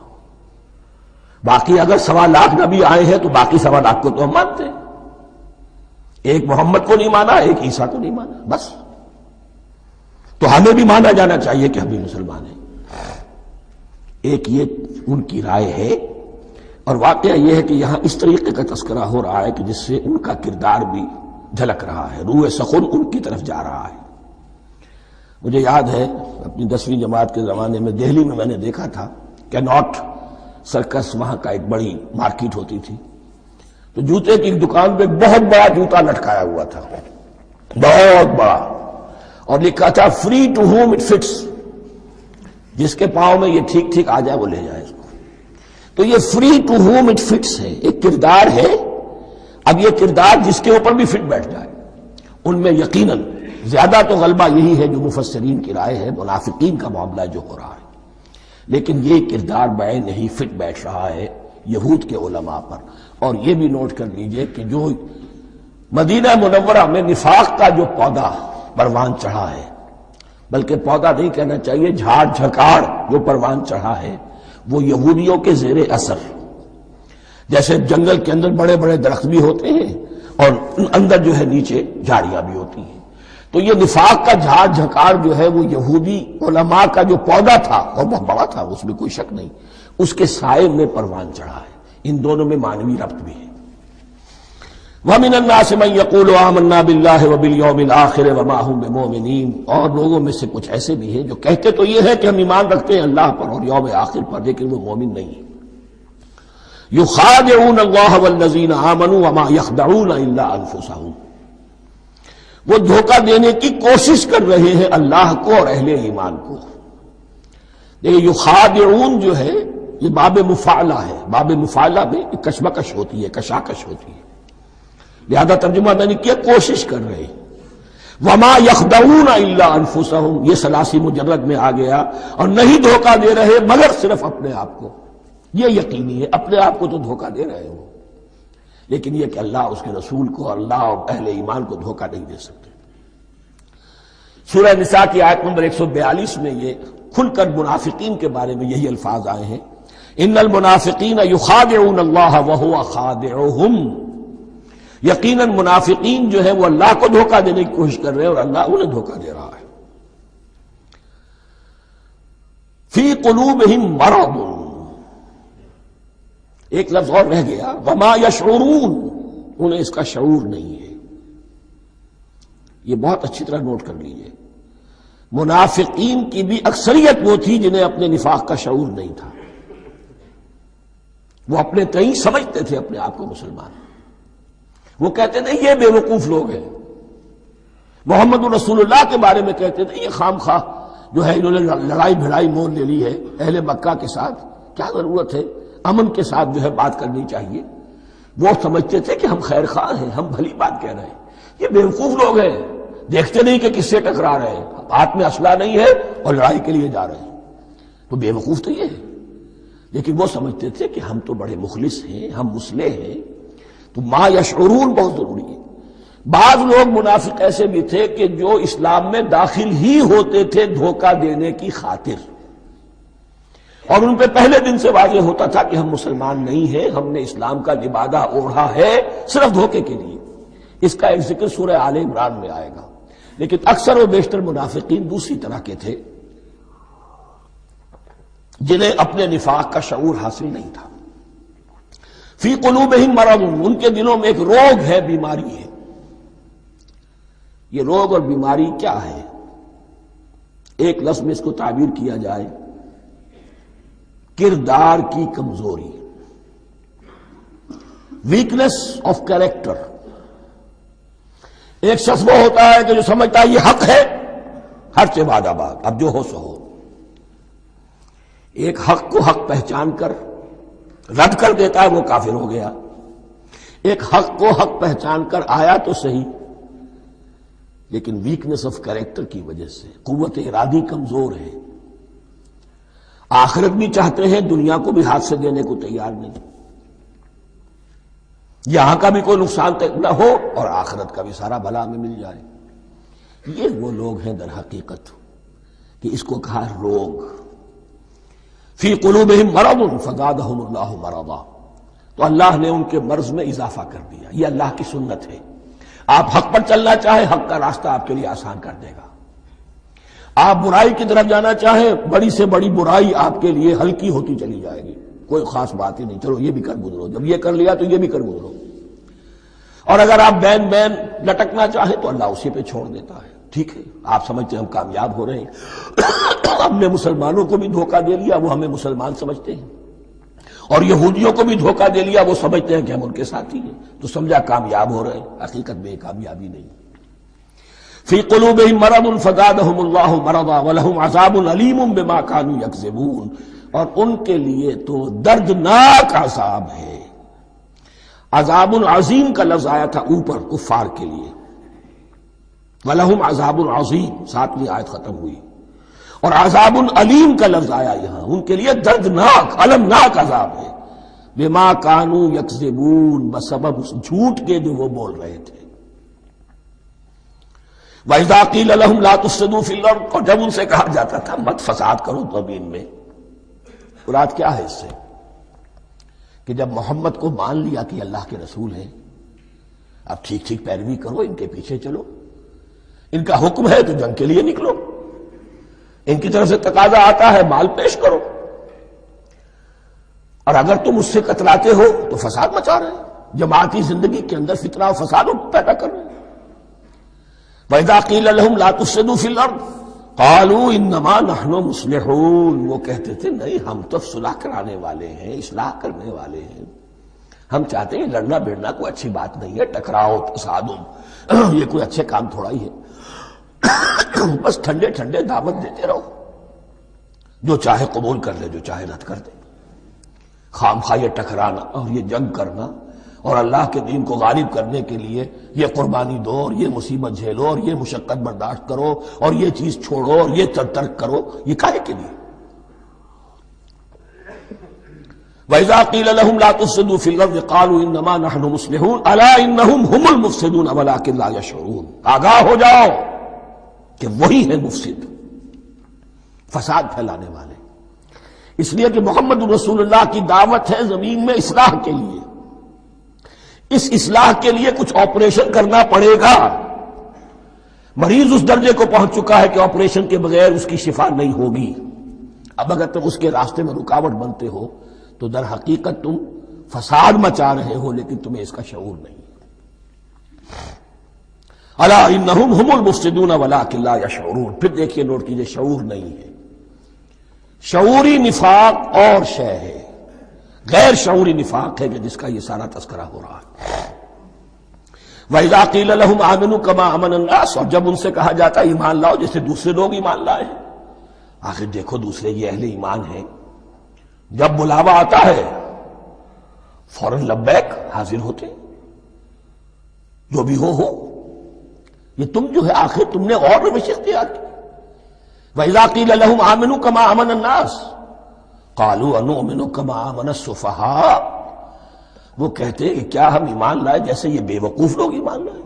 باقی اگر 1.25 لاکھ نبی آئے ہیں تو باقی 1.25 لاکھ کو تو ہم مانتے ہیں، ایک محمد کو نہیں مانا، ایک عیسیٰ کو نہیں مانا، بس تو ہمیں بھی مانا جانا چاہیے کہ ہم بھی مسلمان ہیں۔ ایک یہ ان کی رائے ہے، اور واقعہ یہ ہے کہ یہاں اس طریقے کا تذکرہ ہو رہا ہے کہ جس سے ان کا کردار بھی جھلک رہا ہے، روح سخن ان کی طرف جا رہا ہے۔ مجھے یاد ہے اپنی 10ویں جماعت کے زمانے میں دہلی میں نے دیکھا تھا کہ ناٹ سرکس، وہاں کا ایک بڑی مارکیٹ ہوتی تھی، تو جوتے کی ایک دکان پہ بہت بڑا جوتا لٹکایا ہوا تھا، بہت بڑا، اور لکھا تھا free to whom it fits, جس کے پاؤں میں یہ ٹھیک ٹھیک آ جائے وہ لے جائے اس کو۔ تو یہ free to whom it fits ہے، ایک کردار ہے، اب یہ کردار جس کے اوپر بھی فٹ بیٹھ جائے، ان میں یقیناً زیادہ تو غلبہ یہی ہے جو مفسرین کی رائے ہے، منافقین کا معاملہ جو ہو رہا ہے۔ لیکن یہ کردار بعین نہیں فٹ بیٹھ رہا ہے یہود کے علماء پر. اور یہ بھی نوٹ کر لیجئے کہ جو مدینہ منورہ میں نفاق کا جو پودا پروان چڑھا ہے، بلکہ پودا نہیں کہنا چاہیے، جھاڑ جھکاڑ جو پروان چڑھا ہے، وہ یہودیوں کے زیر اثر. جیسے جنگل کے اندر بڑے بڑے درخت بھی ہوتے ہیں اور اندر جو ہے نیچے جھاڑیاں بھی ہوتی ہیں، تو یہ نفاق کا جھاڑ جھکاڑ جو ہے وہ یہودی علماء کا جو پودا تھا اور بہت بڑا تھا، اس میں کوئی شک نہیں، اس کے سائے میں پروان چڑھا ہے. ان دونوں میں معنوی ربط بھی ہے. وَمِنَ النَّاسِ مَن يَقُولُ آمَنَّا بِاللَّهِ وَبِالْيَوْمِ الْآخِرِ وَمَا هُم بِمُؤْمِنِينَ. اور لوگوں میں سے کچھ ایسے بھی ہیں جو کہتے تو یہ ہے کہ ہم ایمان رکھتے ہیں اللہ پر اور یوم آخر پر، لیکن وہ مومن نہیں ہیں. يُخَادِعُونَ اللَّهَ وَالَّذِينَ آمَنُوا وَمَا يَخْدَعُونَ إِلَّا أَنفُسَهُمْ. وہ دھوکہ دینے کی کوشش کر رہے ہیں اللہ کو اور اہل ایمان کو. دیکھیں یخادعون جو ہے یہ باب مفاعلہ ہے. باب مفاعلہ میں کشمکش ہوتی ہے، کشاکش ہوتی ہے، لہذا ترجمہ میں نے کیا کوشش کر رہے ہیں. وما یخدعون الا انفسهم، یہ ثلاثی مجرد میں آ گیا، اور نہیں دھوکہ دے رہے مگر صرف اپنے آپ کو. یہ یقینی ہے اپنے آپ کو تو دھوکہ دے رہے ہو، لیکن یہ کہ اللہ اس کے رسول کو، اللہ اور اہل ایمان کو دھوکہ نہیں دے سکتے. سورہ نساء کی آیت نمبر 142 میں یہ کھل کر منافقین کے بارے میں یہی الفاظ آئے ہیں، ان المنافقین یخادعون اللہ وہو خادعہم. یقیناً منافقین جو ہے وہ اللہ کو دھوکہ دینے کی کوشش کر رہے ہیں اور اللہ انہیں دھوکہ دے رہا ہے. فی قلوبہم مرض، ایک لفظ اور رہ گیا، وما یشعرون، انہیں اس کا شعور نہیں ہے. یہ بہت اچھی طرح نوٹ کر لیجئے. منافقین کی بھی اکثریت وہ تھی جنہیں اپنے نفاق کا شعور نہیں تھا. وہ اپنے تئیں سمجھتے تھے اپنے آپ کو مسلمان. وہ کہتے تھے یہ بے وقوف لوگ ہیں. محمد رسول اللہ کے بارے میں کہتے تھے یہ خام خواہ جو ہے انہوں نے لڑائی بھڑائی مول لے لی ہے اہل مکہ کے ساتھ، کیا ضرورت ہے، امن کے ساتھ جو ہے بات کرنی چاہیے. وہ سمجھتے تھے کہ ہم خیر خواہ ہیں، ہم بھلی بات کہہ رہے ہیں. یہ بے وقوف لوگ ہیں، دیکھتے نہیں کہ کس سے ٹکرا رہے ہیں، ہاتھ میں اسلحہ نہیں ہے اور لڑائی کے لیے جا رہے ہیں. تو بے وقوف تو یہ ہے، لیکن وہ سمجھتے تھے کہ ہم تو بڑے مخلص ہیں، ہم مسلح ہیں. تو ما یشعرون بہت ضروری ہے. بعض لوگ منافق ایسے بھی تھے کہ جو اسلام میں داخل ہی ہوتے تھے دھوکہ دینے کی خاطر، اور ان پہ پہلے دن سے واضح ہوتا تھا کہ ہم مسلمان نہیں ہیں، ہم نے اسلام کا لبادہ اوڑھا ہے صرف دھوکے کے لیے. اس کا ایک ذکر سورہ آل عمران میں آئے گا. لیکن اکثر و بیشتر منافقین دوسری طرح کے تھے جنہیں اپنے نفاق کا شعور حاصل نہیں تھا. فی قلوبہم مرض، ان کے دلوں میں ایک روگ ہے، بیماری ہے. یہ روگ اور بیماری کیا ہے؟ ایک لفظ میں اس کو تعبیر کیا جائے، کردار کی کمزوری، ویکنس آف کیریکٹر. ایک شخص وہ ہوتا ہے کہ جو سمجھتا ہے یہ حق ہے، حق سے بعد آباد، اب جو ہو سو ہو. ایک حق کو حق پہچان کر رد کر دیتا ہے، وہ کافر ہو گیا. ایک حق کو حق پہچان کر آیا تو صحیح، لیکن ویکنس آف کیریکٹر کی وجہ سے قوت ارادی کمزور ہے. آخرت بھی چاہتے ہیں، دنیا کو بھی ہاتھ سے دینے کو تیار نہیں. یہاں کا بھی کوئی نقصان نہ ہو اور آخرت کا بھی سارا بھلا ہمیں مل جائے. یہ وہ لوگ ہیں در حقیقت کہ اس کو کہا روگ. فی قلوبہم مرض فزادہم اللہ مرضا، تو اللہ نے ان کے مرض میں اضافہ کر دیا. یہ اللہ کی سنت ہے. آپ حق پر چلنا چاہیں، حق کا راستہ آپ کے لیے آسان کر دے گا. آپ برائی کی طرف جانا چاہیں، بڑی سے بڑی برائی آپ کے لیے ہلکی ہوتی چلی جائے گی. کوئی خاص بات ہی نہیں، چلو یہ بھی کر گزرو، جب یہ کر لیا تو یہ بھی کر گزرو. اور اگر آپ بین بین لٹکنا چاہیں تو اللہ اسی پہ چھوڑ دیتا ہے. ٹھیک ہے، آپ سمجھتے ہیں ہم کامیاب ہو رہے ہیں، ہم نے مسلمانوں کو بھی دھوکہ دے لیا، وہ ہمیں مسلمان سمجھتے ہیں، اور یہودیوں کو بھی دھوکہ دے لیا، وہ سمجھتے ہیں کہ ہم ان کے ساتھی ہیں، تو سمجھا کامیاب ہو رہے ہیں. حقیقت میں کامیابی نہیں. فی قلوبہم مرض فزادہم اللہ مرضا ولہم عذاب علیم بما کانوا یکذبون، اور ان کے لیے تو دردناک عذاب ہے. عذاب عظیم کا لفظ آیا تھا اوپر کفار کے لیے، وَلَهُمْ عَذَابٌ عَظِيمٌ، 7ویں آیت ختم ہوئی. اور عذاب علیم کا لفظ آیا یہاں، ان کے لیے دردناک المناک عذاب ہے، بما کانوا یکذبون، بسبب اس جھوٹ کے جو وہ بول رہے تھے۔ وَإِذَا قِيلَ لَهُمْ لَا تُفْسِدُوا فِي الْأَرْضِ، اور جب ان سے کہا جاتا تھا مت فساد کرو زمین میں۔ مراد کیا ہے اس سے؟ کہ جب محمد کو مان لیا کہ اللہ کے رسول ہیں، اب ٹھیک ٹھیک پیروی کرو، ان کے پیچھے چلو، ان کا حکم ہے تو جنگ کے لیے نکلو، ان کی طرف سے تقاضا آتا ہے مال پیش کرو، اور اگر تم اس سے کتراتے ہو تو فساد مچا رہے ہیں، جماعتی زندگی کے اندر فتنہ و فساد پیدا کر رہے ہیں۔ وَإِذَا قِيلَ لَهُمْ لَا تُفْسِدُوا فِي الْأَرْضِ قَالُوا إِنَّمَا نَحْنُ مُصْلِحُونَ، وہ کہتے تھے نہیں ہم تو صلح کرانے والے ہیں، اصلاح کرنے والے ہیں، ہم چاہتے ہیں لڑنا بھیڑنا کوئی اچھی بات نہیں ہے، ٹکراؤ تصادم یہ کوئی اچھے کام تھوڑا ہی ہے، بس ٹھنڈے ٹھنڈے دعوت دیتے رہو، جو چاہے قبول کر لے جو چاہے رد کر دے، خام خواہ یہ ٹکرانا اور یہ جنگ کرنا اور اللہ کے دین کو غالب کرنے کے لیے یہ قربانی دو اور یہ مصیبت جھیلو اور یہ مشقت برداشت کرو اور یہ چیز چھوڑو اور یہ ترک کرو، یہ کاہے کے لیے؟ وَإِذَا قِيلَ لَهُمْ لَا تُفْسِدُوا فِي الْأَرْضِ قَالُوا إِنَّمَا نَحْنُ مُصْلِحُونَ أَلَا إِنَّهُمْ هُمُ الْمُفْسِدُونَ وَلَٰكِن لَا يَشْعُرُونَ، آگاہ ہو جاؤ کہ وہی ہے مفسد، فساد پھیلانے والے۔ اس لیے کہ محمد رسول اللہ کی دعوت ہے زمین میں اصلاح کے لیے، اس اصلاح کے لیے کچھ آپریشن کرنا پڑے گا۔ مریض اس درجے کو پہنچ چکا ہے کہ آپریشن کے بغیر اس کی شفا نہیں ہوگی، اب اگر تم اس کے راستے میں رکاوٹ بنتے ہو تو در حقیقت تم فساد مچا رہے ہو، لیکن تمہیں اس کا شعور نہیں۔ الا انہم ہم المفسدون ولکن لا یشعرون، پھر دیکھیے نوٹ کیجئے، شعور نہیں ہے۔ شعوری نفاق اور شے ہے، غیر شعوری نفاق ہے کہ جس کا یہ سارا تذکرہ ہو رہا ہے۔ وَإِذَا قِيلَ لَهُمْ آمِنُوا كَمَا آمَنَ النَّاسُ، اور جب ان سے کہا جاتا ہے ایمان لاؤ جیسے دوسرے لوگ ایمان لائے ہیں۔ آخر دیکھو دوسرے یہ اہل ایمان ہیں، جب بلاوا آتا ہے فوراً لبیک حاضر ہوتے، جو بھی ہو۔ یہ تم جو ہے آخر تم نے اور روش اختیار کی۔ وَإِذَا قِيلَ لَهُمْ آمِنُوا كَمَا آمَنَ النَّاسُ قَالُوا أَنُؤْمِنُ كَمَا آمَنَ السُّفَهَاءُ، وہ کہتے ہیں کہ کیا ہم ایمان لائے جیسے یہ بے وقوف لوگ ایمان لائے؟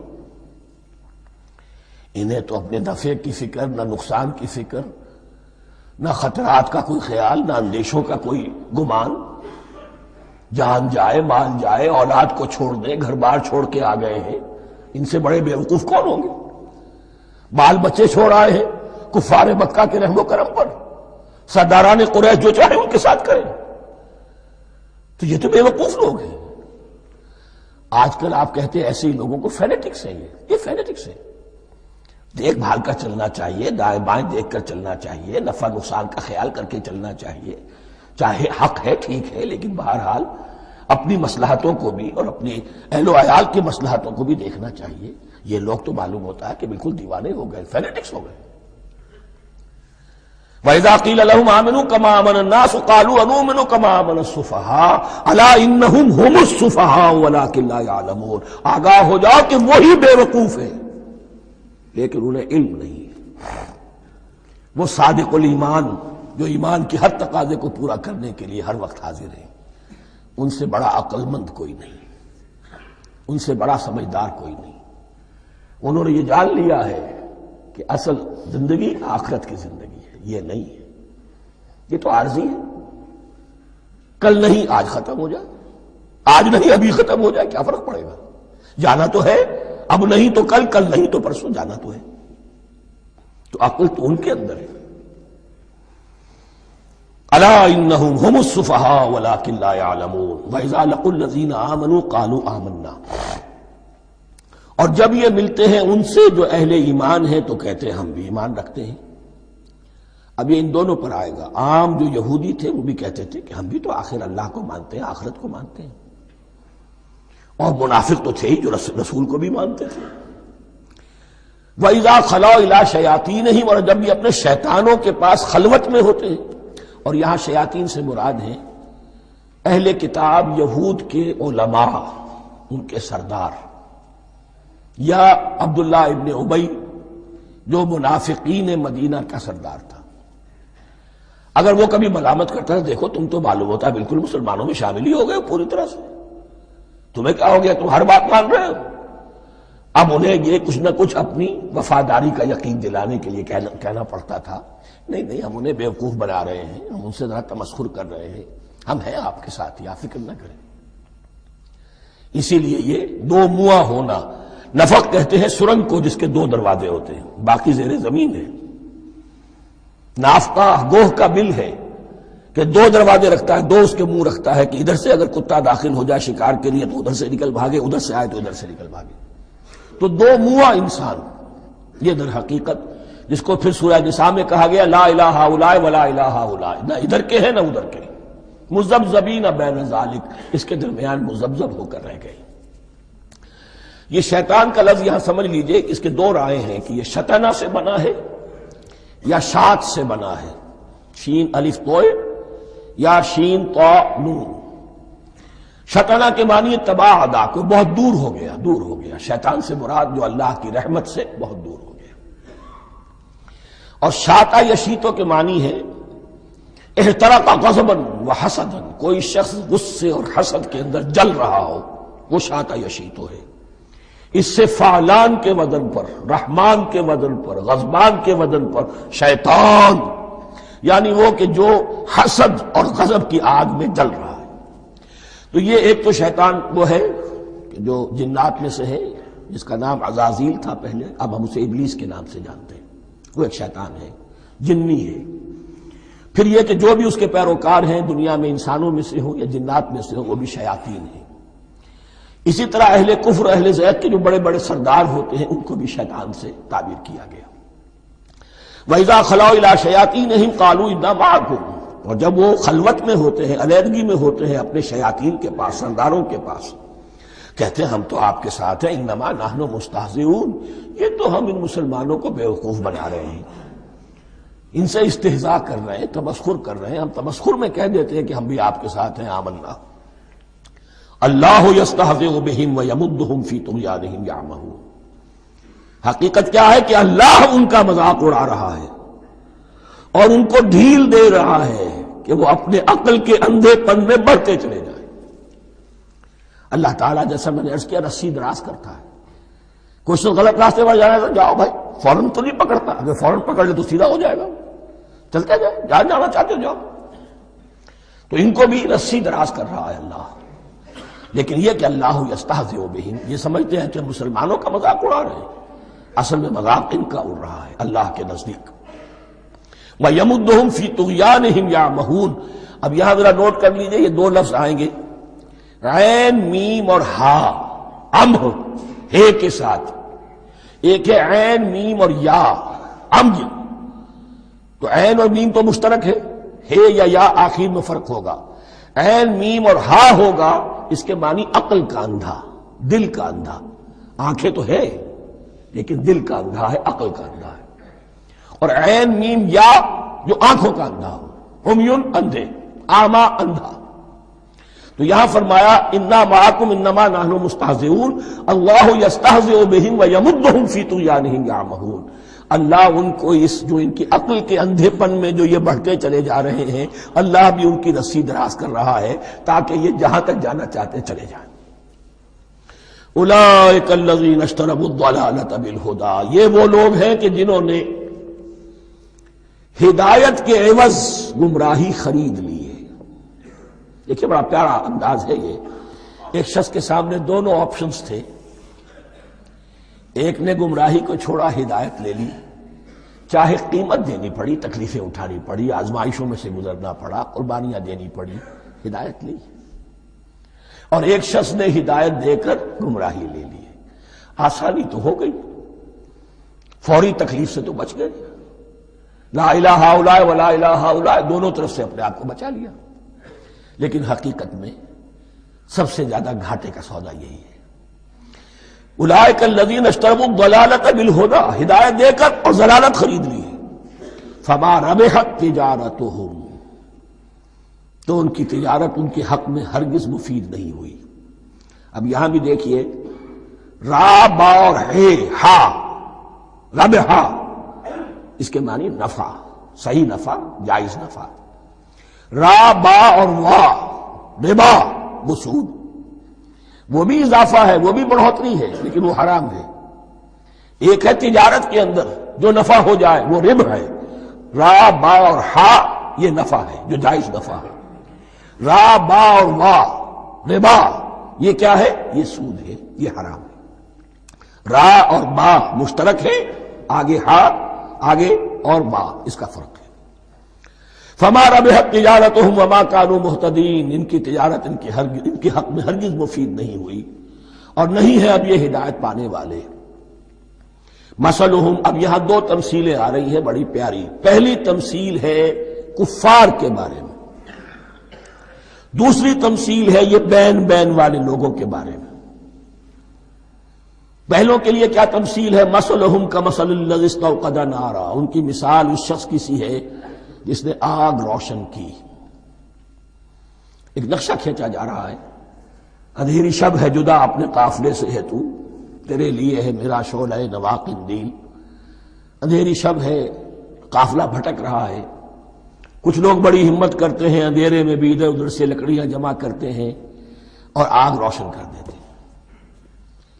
انہیں تو اپنے نفع کی فکر، نہ نقصان کی فکر، نہ خطرات کا کوئی خیال، نہ اندیشوں کا کوئی گمان، جان جائے مال جائے، اولاد کو چھوڑ دیں، گھر بار چھوڑ کے آ گئے ہیں، ان سے بڑے بے وقوف کون ہوں گے؟ بال بچے چھوڑ آئے ہیں کفار مکہ کے رحم و کرم پر، سرداران قریش جو چاہے ان کے ساتھ کریں، تو یہ تو بے وقوف لوگ ہیں۔ آج کل آپ کہتے ہیں ایسے ہی لوگوں کو فینیٹکس ہیں، یہ فینیٹکس ہیں۔ دیکھ بھال کر چلنا چاہیے، دائیں بائیں دیکھ کر چلنا چاہیے، نفع نقصان کا خیال کر کے چلنا چاہیے، چاہے حق ہے ٹھیک ہے، لیکن بہرحال اپنی مصلحتوں کو بھی اور اپنی اہل و عیال کی مصلحتوں کو بھی دیکھنا چاہیے۔ یہ لوگ تو معلوم ہوتا ہے کہ بالکل دیوانے ہو گئے، فینیٹکس ہو گئے۔ وَإِذَا قِيلَ لَهُمْ آمِنُوا كَمَا آمَنَ النَّاسُ قَالُوا أَنُؤْمِنُ كَمَا آمَنَ السُّفَهَاءُ أَلَا إِنَّهُمْ هُمُ السُّفَهَاءُ وَلَٰكِن لَا يَعْلَمُونَ، آگاہ ہو جاؤ کہ وہی بے وقوف ہے لیکن انہیں علم نہیں ہے۔ وہ صادق الایمان جو ایمان کی ہر تقاضے کو پورا کرنے کے لیے ہر وقت حاضر ہیں، ان سے بڑا عقل مند کوئی نہیں، ان سے بڑا سمجھدار کوئی نہیں۔ انہوں نے یہ جان لیا ہے کہ اصل زندگی آخرت کی زندگی ہے، یہ نہیں ہے، یہ تو عارضی ہے، کل نہیں آج ختم ہو جائے، آج نہیں ابھی ختم ہو جائے، کیا فرق پڑے گا؟ جانا تو ہے، اب نہیں تو کل، کل نہیں تو پرسوں، جانا تو ہے۔ تو عقل تو ان کے اندر ہے۔ الا انہم ہم السفہاء ولکن لا یعلمون واذا لقوا الذین آمنوا قالوا آمنا، اور جب یہ ملتے ہیں ان سے جو اہل ایمان ہیں تو کہتے ہیں ہم بھی ایمان رکھتے ہیں۔ اب یہ ان دونوں پر آئے گا۔ عام جو یہودی تھے وہ بھی کہتے تھے کہ ہم بھی تو آخر اللہ کو مانتے ہیں، آخرت کو مانتے ہیں، اور منافق تو تھے ہی جو رسول کو بھی مانتے تھے۔ وَإِذَا خَلَوْا إِلَىٰ شَيَاطِينِهِمْ، اور جب یہ اپنے شیطانوں کے پاس خلوت میں ہوتے ہیں، اور یہاں شیاطین سے مراد ہیں اہل کتاب یہود کے علماء، ان کے سردار، یا عبداللہ ابن ابی جو منافقین مدینہ کا سردار تھا، اگر وہ کبھی ملامت کرتا ہے دیکھو تم تو معلوم ہوتا ہے بالکل مسلمانوں میں شامل ہی ہو گئے پوری طرح سے، تمہیں کیا ہو گیا، تم ہر بات مان رہے ہو۔ اب انہیں یہ کچھ نہ کچھ اپنی وفاداری کا یقین دلانے کے لیے کہنا پڑتا تھا، نہیں ہم انہیں بیوقوف بنا رہے ہیں، ہم ان سے ذرا تمسخر کر رہے ہیں، ہم ہیں آپ کے ساتھ ہی، آپ فکر نہ کریں۔ اسی لیے یہ دو منہ ہونا، نفق کہتے ہیں سرنگ کو جس کے دو دروازے ہوتے ہیں، باقی زیر زمین ہے۔ نافقہ گوہ کا بل ہے کہ دو دروازے رکھتا ہے، دو اس کے منہ رکھتا ہے کہ ادھر سے اگر کتا داخل ہو جائے شکار کے لیے تو ادھر سے نکل بھاگے، ادھر سے آئے تو ادھر سے نکل بھاگے۔ تو دو منہ انسان، یہ در حقیقت جس کو پھر سورہ نساء میں کہا گیا لا الہ الا ولا الہ الا، نہ ادھر کے ہیں نہ ادھر کے، مذبذبین بین ذالک، اس کے درمیان مذبذب ہو کر رہ گئے۔ یہ شیطان کا لفظ یہاں سمجھ لیجئے کہ اس کے دو رائے ہیں کہ یہ شطنہ سے بنا ہے یا شات سے بنا ہے، شین الف توئے یا شین تو نون۔ شطنہ کے معنی تباعدا، کو بہت دور ہو گیا، شیطان سے مراد جو اللہ کی رحمت سے بہت دور ہو گیا۔ اور شاتا یشیتو کے معنی ہے احترق غضبا وحسدا، کوئی شخص غصے اور حسد کے اندر جل رہا ہو، وہ شاتا یشیتو ہے۔ اس سے فعلان کے وزن پر، رحمان کے وزن پر، غضبان کے وزن پر شیطان، یعنی وہ کہ جو حسد اور غضب کی آگ میں جل رہا ہے۔ تو یہ ایک تو شیطان وہ ہے کہ جو جنات میں سے ہے، جس کا نام عزازیل تھا پہلے، اب ہم اسے ابلیس کے نام سے جانتے ہیں، وہ ایک شیطان ہے، جنی ہے۔ پھر یہ کہ جو بھی اس کے پیروکار ہیں دنیا میں انسانوں میں سے ہوں یا جنات میں سے ہوں، وہ بھی شیاطین ہیں۔ اسی طرح اہل کفر، اہل زیغ کے جو بڑے بڑے سردار ہوتے ہیں ان کو بھی شیطان سے تعبیر کیا گیا۔ وَإِذَا خَلَوْا إِلَىٰ شَيَاطِينِهِمْ قَالُوا إِنَّا مَعَكُمْ، اور جب وہ خلوت میں ہوتے ہیں، علیحدگی میں ہوتے ہیں اپنے شیاطین کے پاس، سرداروں کے پاس، کہتے ہیں ہم تو آپ کے ساتھ ہیں، انما نحن مستہزئون، یہ تو ہم ان مسلمانوں کو بیوقوف بنا رہے ہیں، ان سے استہزاء کر رہے ہیں، تمسخر کر رہے ہیں۔ ہم تمسخر میں کہہ دیتے ہیں کہ ہم بھی آپ کے ساتھ ہیں، آمنا۔ اللہ یستہزئ بہم ویمدہم فی طغیانہم یعمہون، حقیقت کیا ہے کہ اللہ ان کا مذاق اڑا رہا ہے اور ان کو ڈھیل دے رہا ہے کہ وہ اپنے عقل کے اندھے پن میں بڑھتے چلے جائیں۔ اللہ تعالیٰ جیسا میں نے عرض کیا رسی دراز کرتا ہے، کوئی شخص غلط راستے پر جانا ہے تو جاؤ بھائی، فوراً تو نہیں پکڑتا، اگر فوراً پکڑ لے تو سیدھا ہو جائے گا، چلتے جائے، جہاں جانا چاہتے ہو جاؤ۔ تو ان کو بھی رسی دراز کر رہا ہے اللہ، لیکن یہ کہ اللہ یستہزئ بہم، یہ سمجھتے ہیں کہ مسلمانوں کا مذاق اڑا رہے ہیں، اصل میں مذاق ان کا اڑ رہا ہے اللہ کے نزدیک۔ وَيَمُدُّهُمْ فِي طُغْيَانِهِمْ يَعْمَهُونَ، اب یہاں ذرا نوٹ کر لیجئے، یہ دو لفظ آئیں گے، عین میم اور ہا، امہ ہے کے ساتھ، ایک ہے عین میم اور یا، امج، تو عین اور میم تو مشترک ہے یا آخر میں فرق ہوگا، عین میم اور ہا ہوگا، اس کے معنی عقل کا اندھا، دل کا اندھا، آنکھیں تو ہے لیکن دل کا اندھا ہے، عقل کا اندھا ہے۔ اور عین میم یا جو آنکھوں کا اندھا ہو، عمیون اندھے، اعمیٰ اندھا۔ تو یہاں فرمایا انا معکم انما نحن مستہزئون، اللہ یستہزئ بہم ویمدہم فی طغیانہم یعمہون، اللہ ان کو اس جو ان کی عقل کے اندھے پن میں جو یہ بڑھتے چلے جا رہے ہیں، اللہ بھی ان کی رسی دراز کر رہا ہے تاکہ یہ جہاں تک جانا چاہتے چلے جائیں۔ اولئک الذین اشتروا الضلالۃ بالہدی، یہ وہ لوگ ہیں کہ جنہوں نے ہدایت کے عوض گمراہی خرید لی ہے۔ دیکھیے بڑا پیارا انداز ہے یہ، ایک شخص کے سامنے دونوں آپشنز تھے، ایک نے گمراہی کو چھوڑا، ہدایت لے لی، چاہے قیمت دینی پڑی، تکلیفیں اٹھانی پڑی، آزمائشوں میں سے گزرنا پڑا، قربانیاں دینی پڑی، ہدایت لی۔ اور ایک شخص نے ہدایت دے کر گمراہی لے لی، آسانی تو ہو گئی، فوری تکلیف سے تو بچ گئے، لا الہ الا ولا الہ الا، دونوں طرف سے اپنے آپ کو بچا لیا۔ لیکن حقیقت میں سب سے زیادہ گھاٹے کا سودا یہی ہے، اولئک الذین اشتروا الضلالۃ بالہدی، ہدایت دے کر اور ضلالت خرید لی ہے، فما ربحت تجارتہم، تو ان کی تجارت ان کے حق میں ہرگز مفید نہیں ہوئی۔ اب یہاں بھی دیکھیے را با اور ہے ہا، ربحا، اس کے معنی نفع، صحیح نفع، جائز نفع۔ را با اور وا ربا وہ سود، وہ بھی اضافہ ہے، وہ بھی بڑھوتری ہے، لیکن وہ حرام ہے۔ ایک ہے تجارت کے اندر جو نفع ہو جائے وہ ربح ہے، را با اور ہا یہ نفع ہے جو جائز نفع ہے، را با اور وا ربا یہ کیا ہے؟ یہ سود ہے، یہ حرام ہے۔ را اور با مشترک ہے، آگے ہا آگے اور با اس کا فرق ہے۔ فما ربحت تجارتهم وما كانوا مهتدين، ان کی تجارت ان کے حق میں ہرگز مفید نہیں ہوئی اور نہیں ہے اب یہ ہدایت پانے والے۔ مثلهم، اب یہاں دو تمثیلیں آ رہی ہیں بڑی پیاری۔ پہلی تمثیل ہے کفار کے بارے میں، دوسری تمثیل ہے یہ بین والے لوگوں کے بارے میں۔ پہلوں کے لیے کیا تمثیل ہے؟ مثلهم كمثل الذي استوقد نارا، ان کی مثال اس شخص کی سی ہے جس نے آگ روشن کی۔ ایک نقشہ کھینچا جا رہا ہے، اندھیری شب ہے جدا اپنے قافلے سے ہے تو، تیرے لیے ہے میرا شعلہ نوا قندیل۔ اندھیری شب ہے، قافلہ بھٹک رہا ہے، کچھ لوگ بڑی ہمت کرتے ہیں، اندھیرے میں بھی ادھر ادھر سے لکڑیاں جمع کرتے ہیں اور آگ روشن کر دیتے ہیں،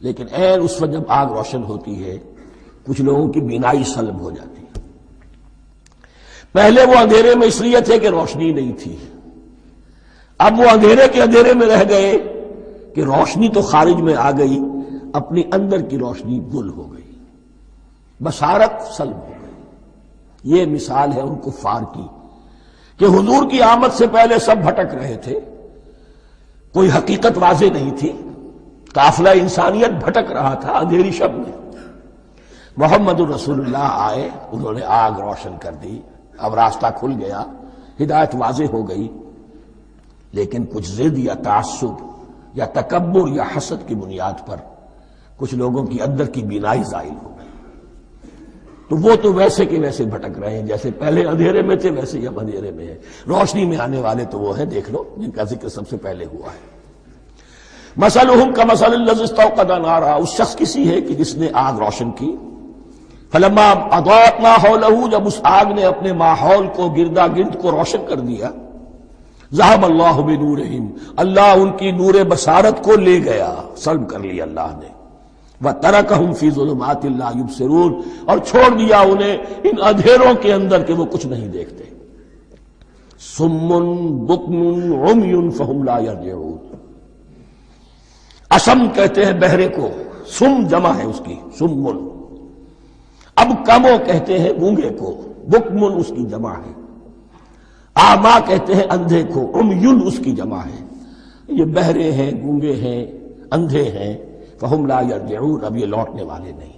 لیکن عین اس وقت جب آگ روشن ہوتی ہے کچھ لوگوں کی بینائی سلب ہو جاتی ہے۔ پہلے وہ اندھیرے میں اس لیے تھے کہ روشنی نہیں تھی، اب وہ اندھیرے کے اندھیرے میں رہ گئے کہ روشنی تو خارج میں آ گئی، اپنی اندر کی روشنی گل ہو گئی، بصارت سلب ہو گئی۔ یہ مثال ہے ان کفار کی کہ حضور کی آمد سے پہلے سب بھٹک رہے تھے، کوئی حقیقت واضح نہیں تھی، قافلہ انسانیت بھٹک رہا تھا اندھیری شب میں۔ محمد الرسول اللہ آئے، انہوں نے آگ روشن کر دی، اب راستہ کھل گیا، ہدایت واضح ہو گئی، لیکن کچھ ضد یا تعصب یا تکبر یا حسد کی بنیاد پر کچھ لوگوں کی اندر کی بینائی زائل ہو گئی، تو وہ تو ویسے کے ویسے بھٹک رہے ہیں، جیسے پہلے اندھیرے میں تھے ویسے ہی اب اندھیرے میں ہیں۔ روشنی میں آنے والے تو وہ ہیں، دیکھ لو جن کا ذکر سب سے پہلے ہوا ہے۔ مثلهم كمثل الذي استوقد نارا، اس شخص کی سی ہے کہ جس نے آگ روشن کی۔ فلما اضاءت ما حوله، جب اس آگ نے اپنے ماحول کو گردا گرد کو روشن کر دیا، ذهب الله بنورهم، اللہ ان کی نور بصارت کو لے گیا، سلب کر لیا اللہ نے۔ وترکهم فی ظلمات لا یبصرون، اور چھوڑ دیا انہیں ان اندھیروں کے اندر کہ وہ کچھ نہیں دیکھتے۔ صم بکم عمی فهم لا یرجعون، اسم کہتے ہیں بہرے کو، سم جمع ہے اس کی، سمن۔ اب کمو کہتے ہیں گونگے کو، بکمن اس کی جمع ہے۔ آما کہتے ہیں اندھے کو، عمیون اس کی جمع ہے۔ یہ بہرے ہیں، گونگے ہیں، اندھے ہیں، فہم لا یرجعون، اب یہ لوٹنے والے نہیں۔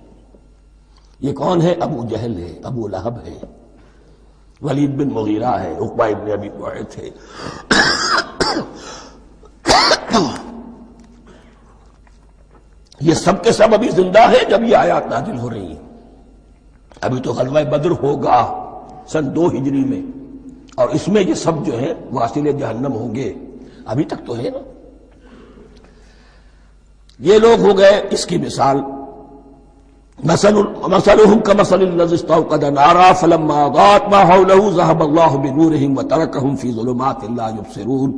یہ کون ہے؟ ابو جہل ہے، ابو لہب ہے، ولید بن مغیرہ ہے، عقبہ ابن ابی معیط ہے۔ یہ سب کے سب ابھی زندہ ہے جب یہ آیات نازل ہو رہی ہیں۔ ابھی تو غزوہ بدر ہوگا سن 2 ہجری میں، اور اس میں یہ سب جو ہیں واصل جہنم ہوں گے، ابھی تک تو ہے نا۔ یہ لوگ ہو گئے اس کی مثال۔ مثلهم كمثل الذي استوقد نارا فلما اضاءت ما حوله ذهب الله بنورهم وتركهم في ظلمات لا يبصرون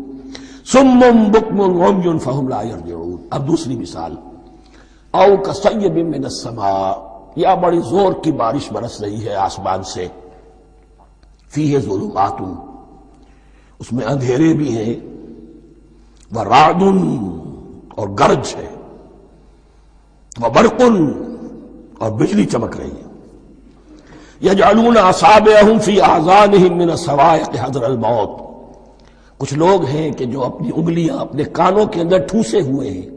صم بكم عمي فهم لا يرجعون۔ اب دوسری مثال، او كصيب من السماء، یا بڑی زور کی بارش برس رہی ہے آسمان سے، فیہ ظلمات، اس میں اندھیرے بھی ہیں، ورعد اور گرج ہے، وبرق اور بجلی چمک رہی ہے، یجعلون اصابعهم فی اذانهم من الصواعق حذر الموت، کچھ لوگ ہیں کہ جو اپنی انگلیاں اپنے کانوں کے اندر ٹھوسے ہوئے ہیں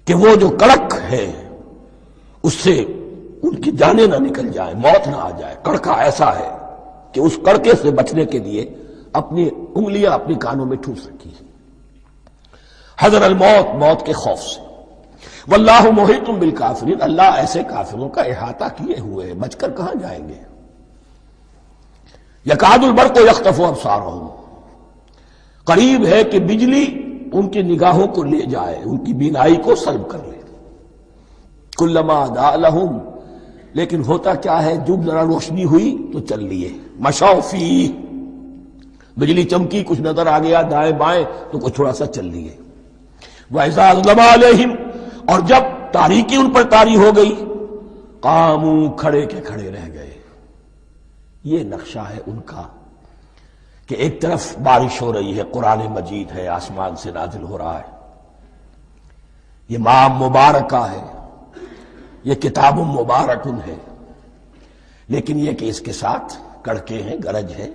کہ وہ جو کڑک ہے اس سے ان کی جانیں نہ نکل جائیں، موت نہ آ جائے۔ کڑکا ایسا ہے کہ اس کڑکے سے بچنے کے لیے اپنی انگلیاں اپنی کانوں میں ٹھوس رکھی ہیں، حذر الموت، موت کے خوف سے۔ واللہ محیط بالکافرین، اللہ ایسے کافروں کا احاطہ کیے ہوئے ہیں، بچ کر کہاں جائیں گے۔ یکاد البرق یخطف ابصارهم، قریب ہے کہ بجلی ان کی نگاہوں کو لے جائے، ان کی بینائی کو سلب کر لے۔ کلما اضاء لهم، لیکن ہوتا کیا ہے، جب ذرا روشنی ہوئی تو چل لیے، مشوا فیہ، بجلی چمکی، کچھ نظر آ گیا دائیں بائیں تو کچھ تھوڑا سا چل لیے. وَإِذَا أَظْلَمَ عَلَيْهِمْ، اور جب تاریکی ان پر طاری ہو گئی، قاموا، کھڑے کے کھڑے رہ گئے. یہ نقشہ ہے ان کا کہ ایک طرف بارش ہو رہی ہے، قرآن مجید ہے، آسمان سے نازل ہو رہا ہے، یہ ماہ مبارکہ ہے، یہ کتاب مبارکن ہے، لیکن یہ کہ اس کے ساتھ کڑکے ہیں، گرج ہے،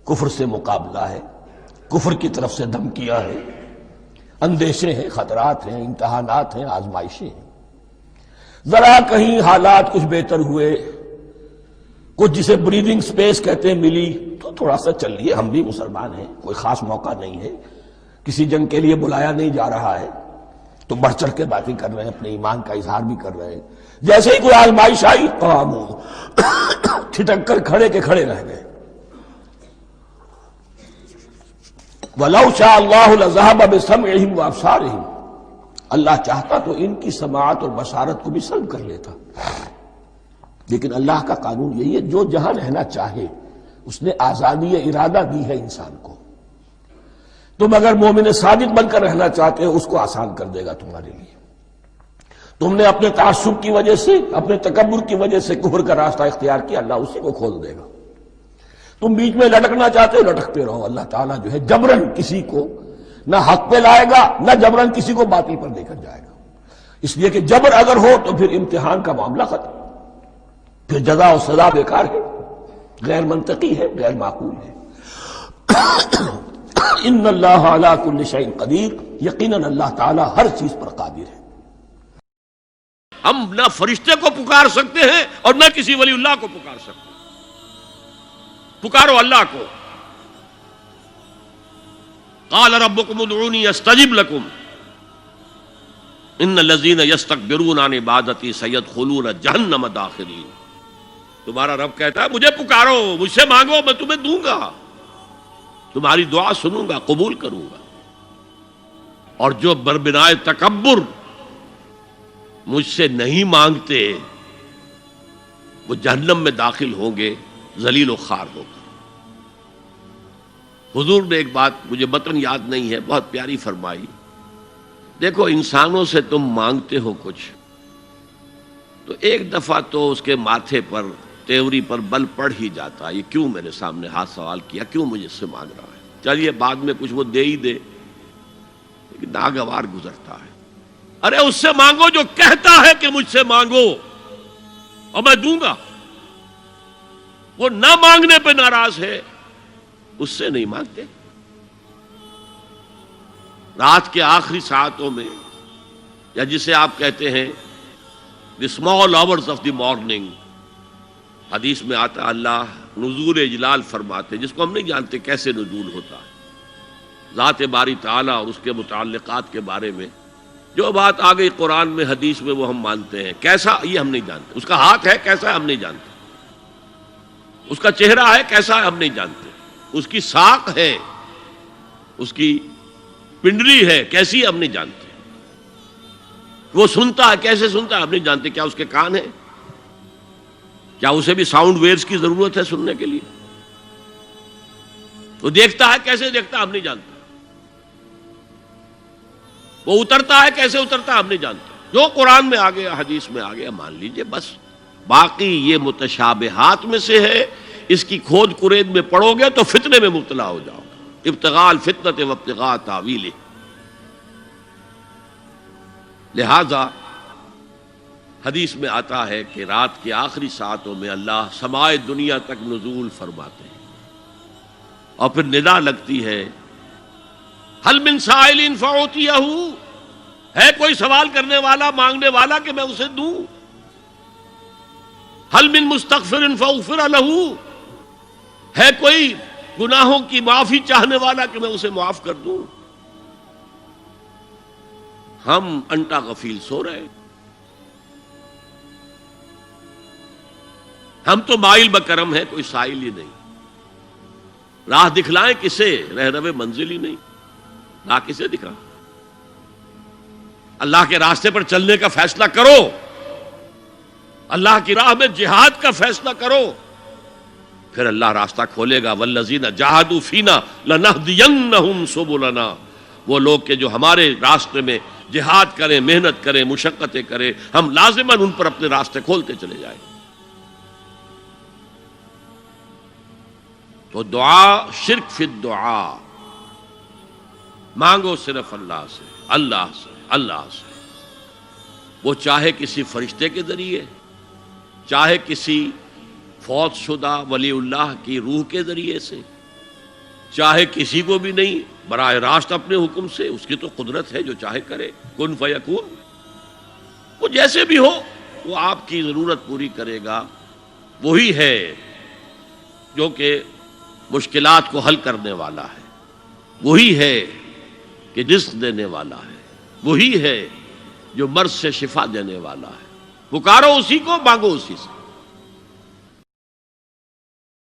کفر سے مقابلہ ہے، کفر کی طرف سے دھمکیاں ہیں، اندیشے ہیں، خطرات ہیں، امتحانات ہیں، آزمائشیں ہیں. ذرا کہیں حالات کچھ بہتر ہوئے، کچھ جسے بریدنگ سپیس کہتے ہیں ملی، تو تھوڑا سا چل لیے. ہم بھی مسلمان ہیں، کوئی خاص موقع نہیں ہے، کسی جنگ کے لیے بلایا نہیں جا رہا ہے، تو بڑھ چڑھ کے باتیں کر رہے ہیں، اپنے ایمان کا اظہار بھی کر رہے ہیں. جیسے ہی کوئی آزمائش آئی، قاموا، ٹھٹک کر کھڑے کے کھڑے رہ گئے. وَلَوْ شَاءَ اللَّهُ لَذَهَبَ بِسَمْعِهِمْ وَأَبْصَارِهِمْ، اللہ چاہتا تو ان کی سماعت اور بصارت کو بھی سلب کر لیتا، لیکن اللہ کا قانون یہی ہے، جو جہاں رہنا چاہے اس نے آزادی ارادہ دی ہے انسان کو. تم اگر مومن صادق بن کر رہنا چاہتے ہو، اس کو آسان کر دے گا تمہارے لیے. تم نے اپنے تعصب کی وجہ سے، اپنے تکبر کی وجہ سے کفر کا راستہ اختیار کیا، اللہ اسی کو کھول دے گا. تم بیچ میں لٹکنا چاہتے ہو، لٹکتے رہو. اللہ تعالیٰ جو ہے جبرن کسی کو نہ حق پہ لائے گا، نہ جبرن کسی کو باطل پر لے کر جائے گا. اس لیے کہ جبر اگر ہو تو پھر امتحان کا معاملہ ختم، پھر جزا و سزا بیکار ہے، غیر منطقی ہے، غیر معقول ہے. ان اللہ علی کل شیء قدیر، یقیناً اللہ تعالیٰ ہر چیز پر قادر ہے. ہم نہ فرشتے کو پکار سکتے ہیں اور نہ کسی ولی اللہ کو پکار سکتے ہیں. پکارو اللہ کو. قال ربکم ادعونی استجب لکم ان الذین یستکبرون عن عبادتی سیدخلون جہنم داخرین. تمہارا رب کہتا ہے مجھے پکارو، مجھ سے مانگو، میں تمہیں دوں گا، تمہاری دعا سنوں گا، قبول کروں گا. اور جو بربنائے تکبر مجھ سے نہیں مانگتے وہ جہنم میں داخل ہوں گے، ذلیل و خوار ہو کر. حضور نے ایک بات مجھے متن یاد نہیں ہے، بہت پیاری فرمائی. دیکھو انسانوں سے تم مانگتے ہو کچھ تو ایک دفعہ تو اس کے ماتھے پر، تیوری پر بل پڑ ہی جاتا ہے، یہ کیوں میرے سامنے ہاتھ سوال کیا، کیوں مجھے اس سے مانگ رہا ہے. چلیے بعد میں کچھ وہ دے ہی دے، لیکن ناگوار گزرتا ہے. ارے اس سے مانگو جو کہتا ہے کہ مجھ سے مانگو اور میں دوں گا. وہ نہ مانگنے پہ ناراض ہے، اس سے نہیں مانگتے. رات کے آخری ساعتوں میں، یا جسے آپ کہتے ہیں the small hours of the morning, حدیث میں آتا اللہ نزول اجلال فرماتے، جس کو ہم نہیں جانتے کیسے نزول ہوتا ہے، ذات باری تعالیٰ اور اس کے متعلقات کے بارے میں جو بات آ گئی قرآن میں، حدیث میں، وہ ہم مانتے ہیں. کیسا یہ ہم نہیں جانتے. اس کا ہاتھ ہے کیسا ہے ہم نہیں جانتے، اس کا چہرہ ہے کیسا ہے ہم نہیں جانتے، اس کی ساق ہے، اس کی پنڈلی ہے کیسی ہم نہیں جانتے. وہ سنتا ہے کیسے سنتا ہے ہم نہیں جانتے. کیا اس کے کان ہیں؟ کیا اسے بھی ساؤنڈ ویوز کی ضرورت ہے سننے کے لیے؟ وہ دیکھتا ہے کیسے دیکھتا ہے ہم نہیں جانتے. وہ اترتا ہے کیسے اترتا ہے ہم نہیں جانتے. جو قرآن میں آ گیا، حدیث میں آ گیا، مان لیجئے بس. باقی یہ متشابہات میں سے ہے، اس کی کھود کرید میں پڑو گے تو فتنے میں مبتلا ہو جاؤ گے. ابتغاء الفتنۃ وابتغاء تاویلہ. لہذا حدیث میں آتا ہے کہ رات کے آخری ساعتوں میں اللہ سمائے دنیا تک نزول فرماتے ہیں، اور پھر ندا لگتی ہے حل من سائل فاعطیہ، ہے کوئی سوال کرنے والا، مانگنے والا کہ میں اسے دوں. حل من مستغفر فاغفر لہ، ہے کوئی گناہوں کی معافی چاہنے والا کہ میں اسے معاف کر دوں. ہم انٹا غفیل سو رہے، ہم تو مائل بکرم ہے، کوئی سائل ہی نہیں. راہ دکھلائیں کسے، رہنو منزل ہی نہیں، راہ کسے دکھا. اللہ کے راستے پر چلنے کا فیصلہ کرو، اللہ کی راہ میں جہاد کا فیصلہ کرو. پھر اللہ راستہ کھولے گا. والذین جاہدوا فینا لنہدینہم سبلنا. وہ لوگ کہ جو ہمارے راستے میں جہاد کریں، محنت کریں، مشقتیں کریں، ہم لازماً ان پر اپنے راستے کھولتے چلے جائیں. تو دعا شرک فی الدعا، مانگو صرف اللہ سے، اللہ سے، اللہ سے. وہ چاہے کسی فرشتے کے ذریعے، چاہے کسی فوت شدہ ولی اللہ کی روح کے ذریعے سے، چاہے کسی کو بھی نہیں، براہ راست اپنے حکم سے. اس کی تو قدرت ہے، جو چاہے کرے. کن فیکون. وہ جیسے بھی ہو وہ آپ کی ضرورت پوری کرے گا. وہی ہے جو کہ مشکلات کو حل کرنے والا ہے، وہی ہے کہ رزق دینے والا ہے، وہی ہے جو مرض سے شفا دینے والا ہے. پکارو اسی کو، مانگو اسی سے.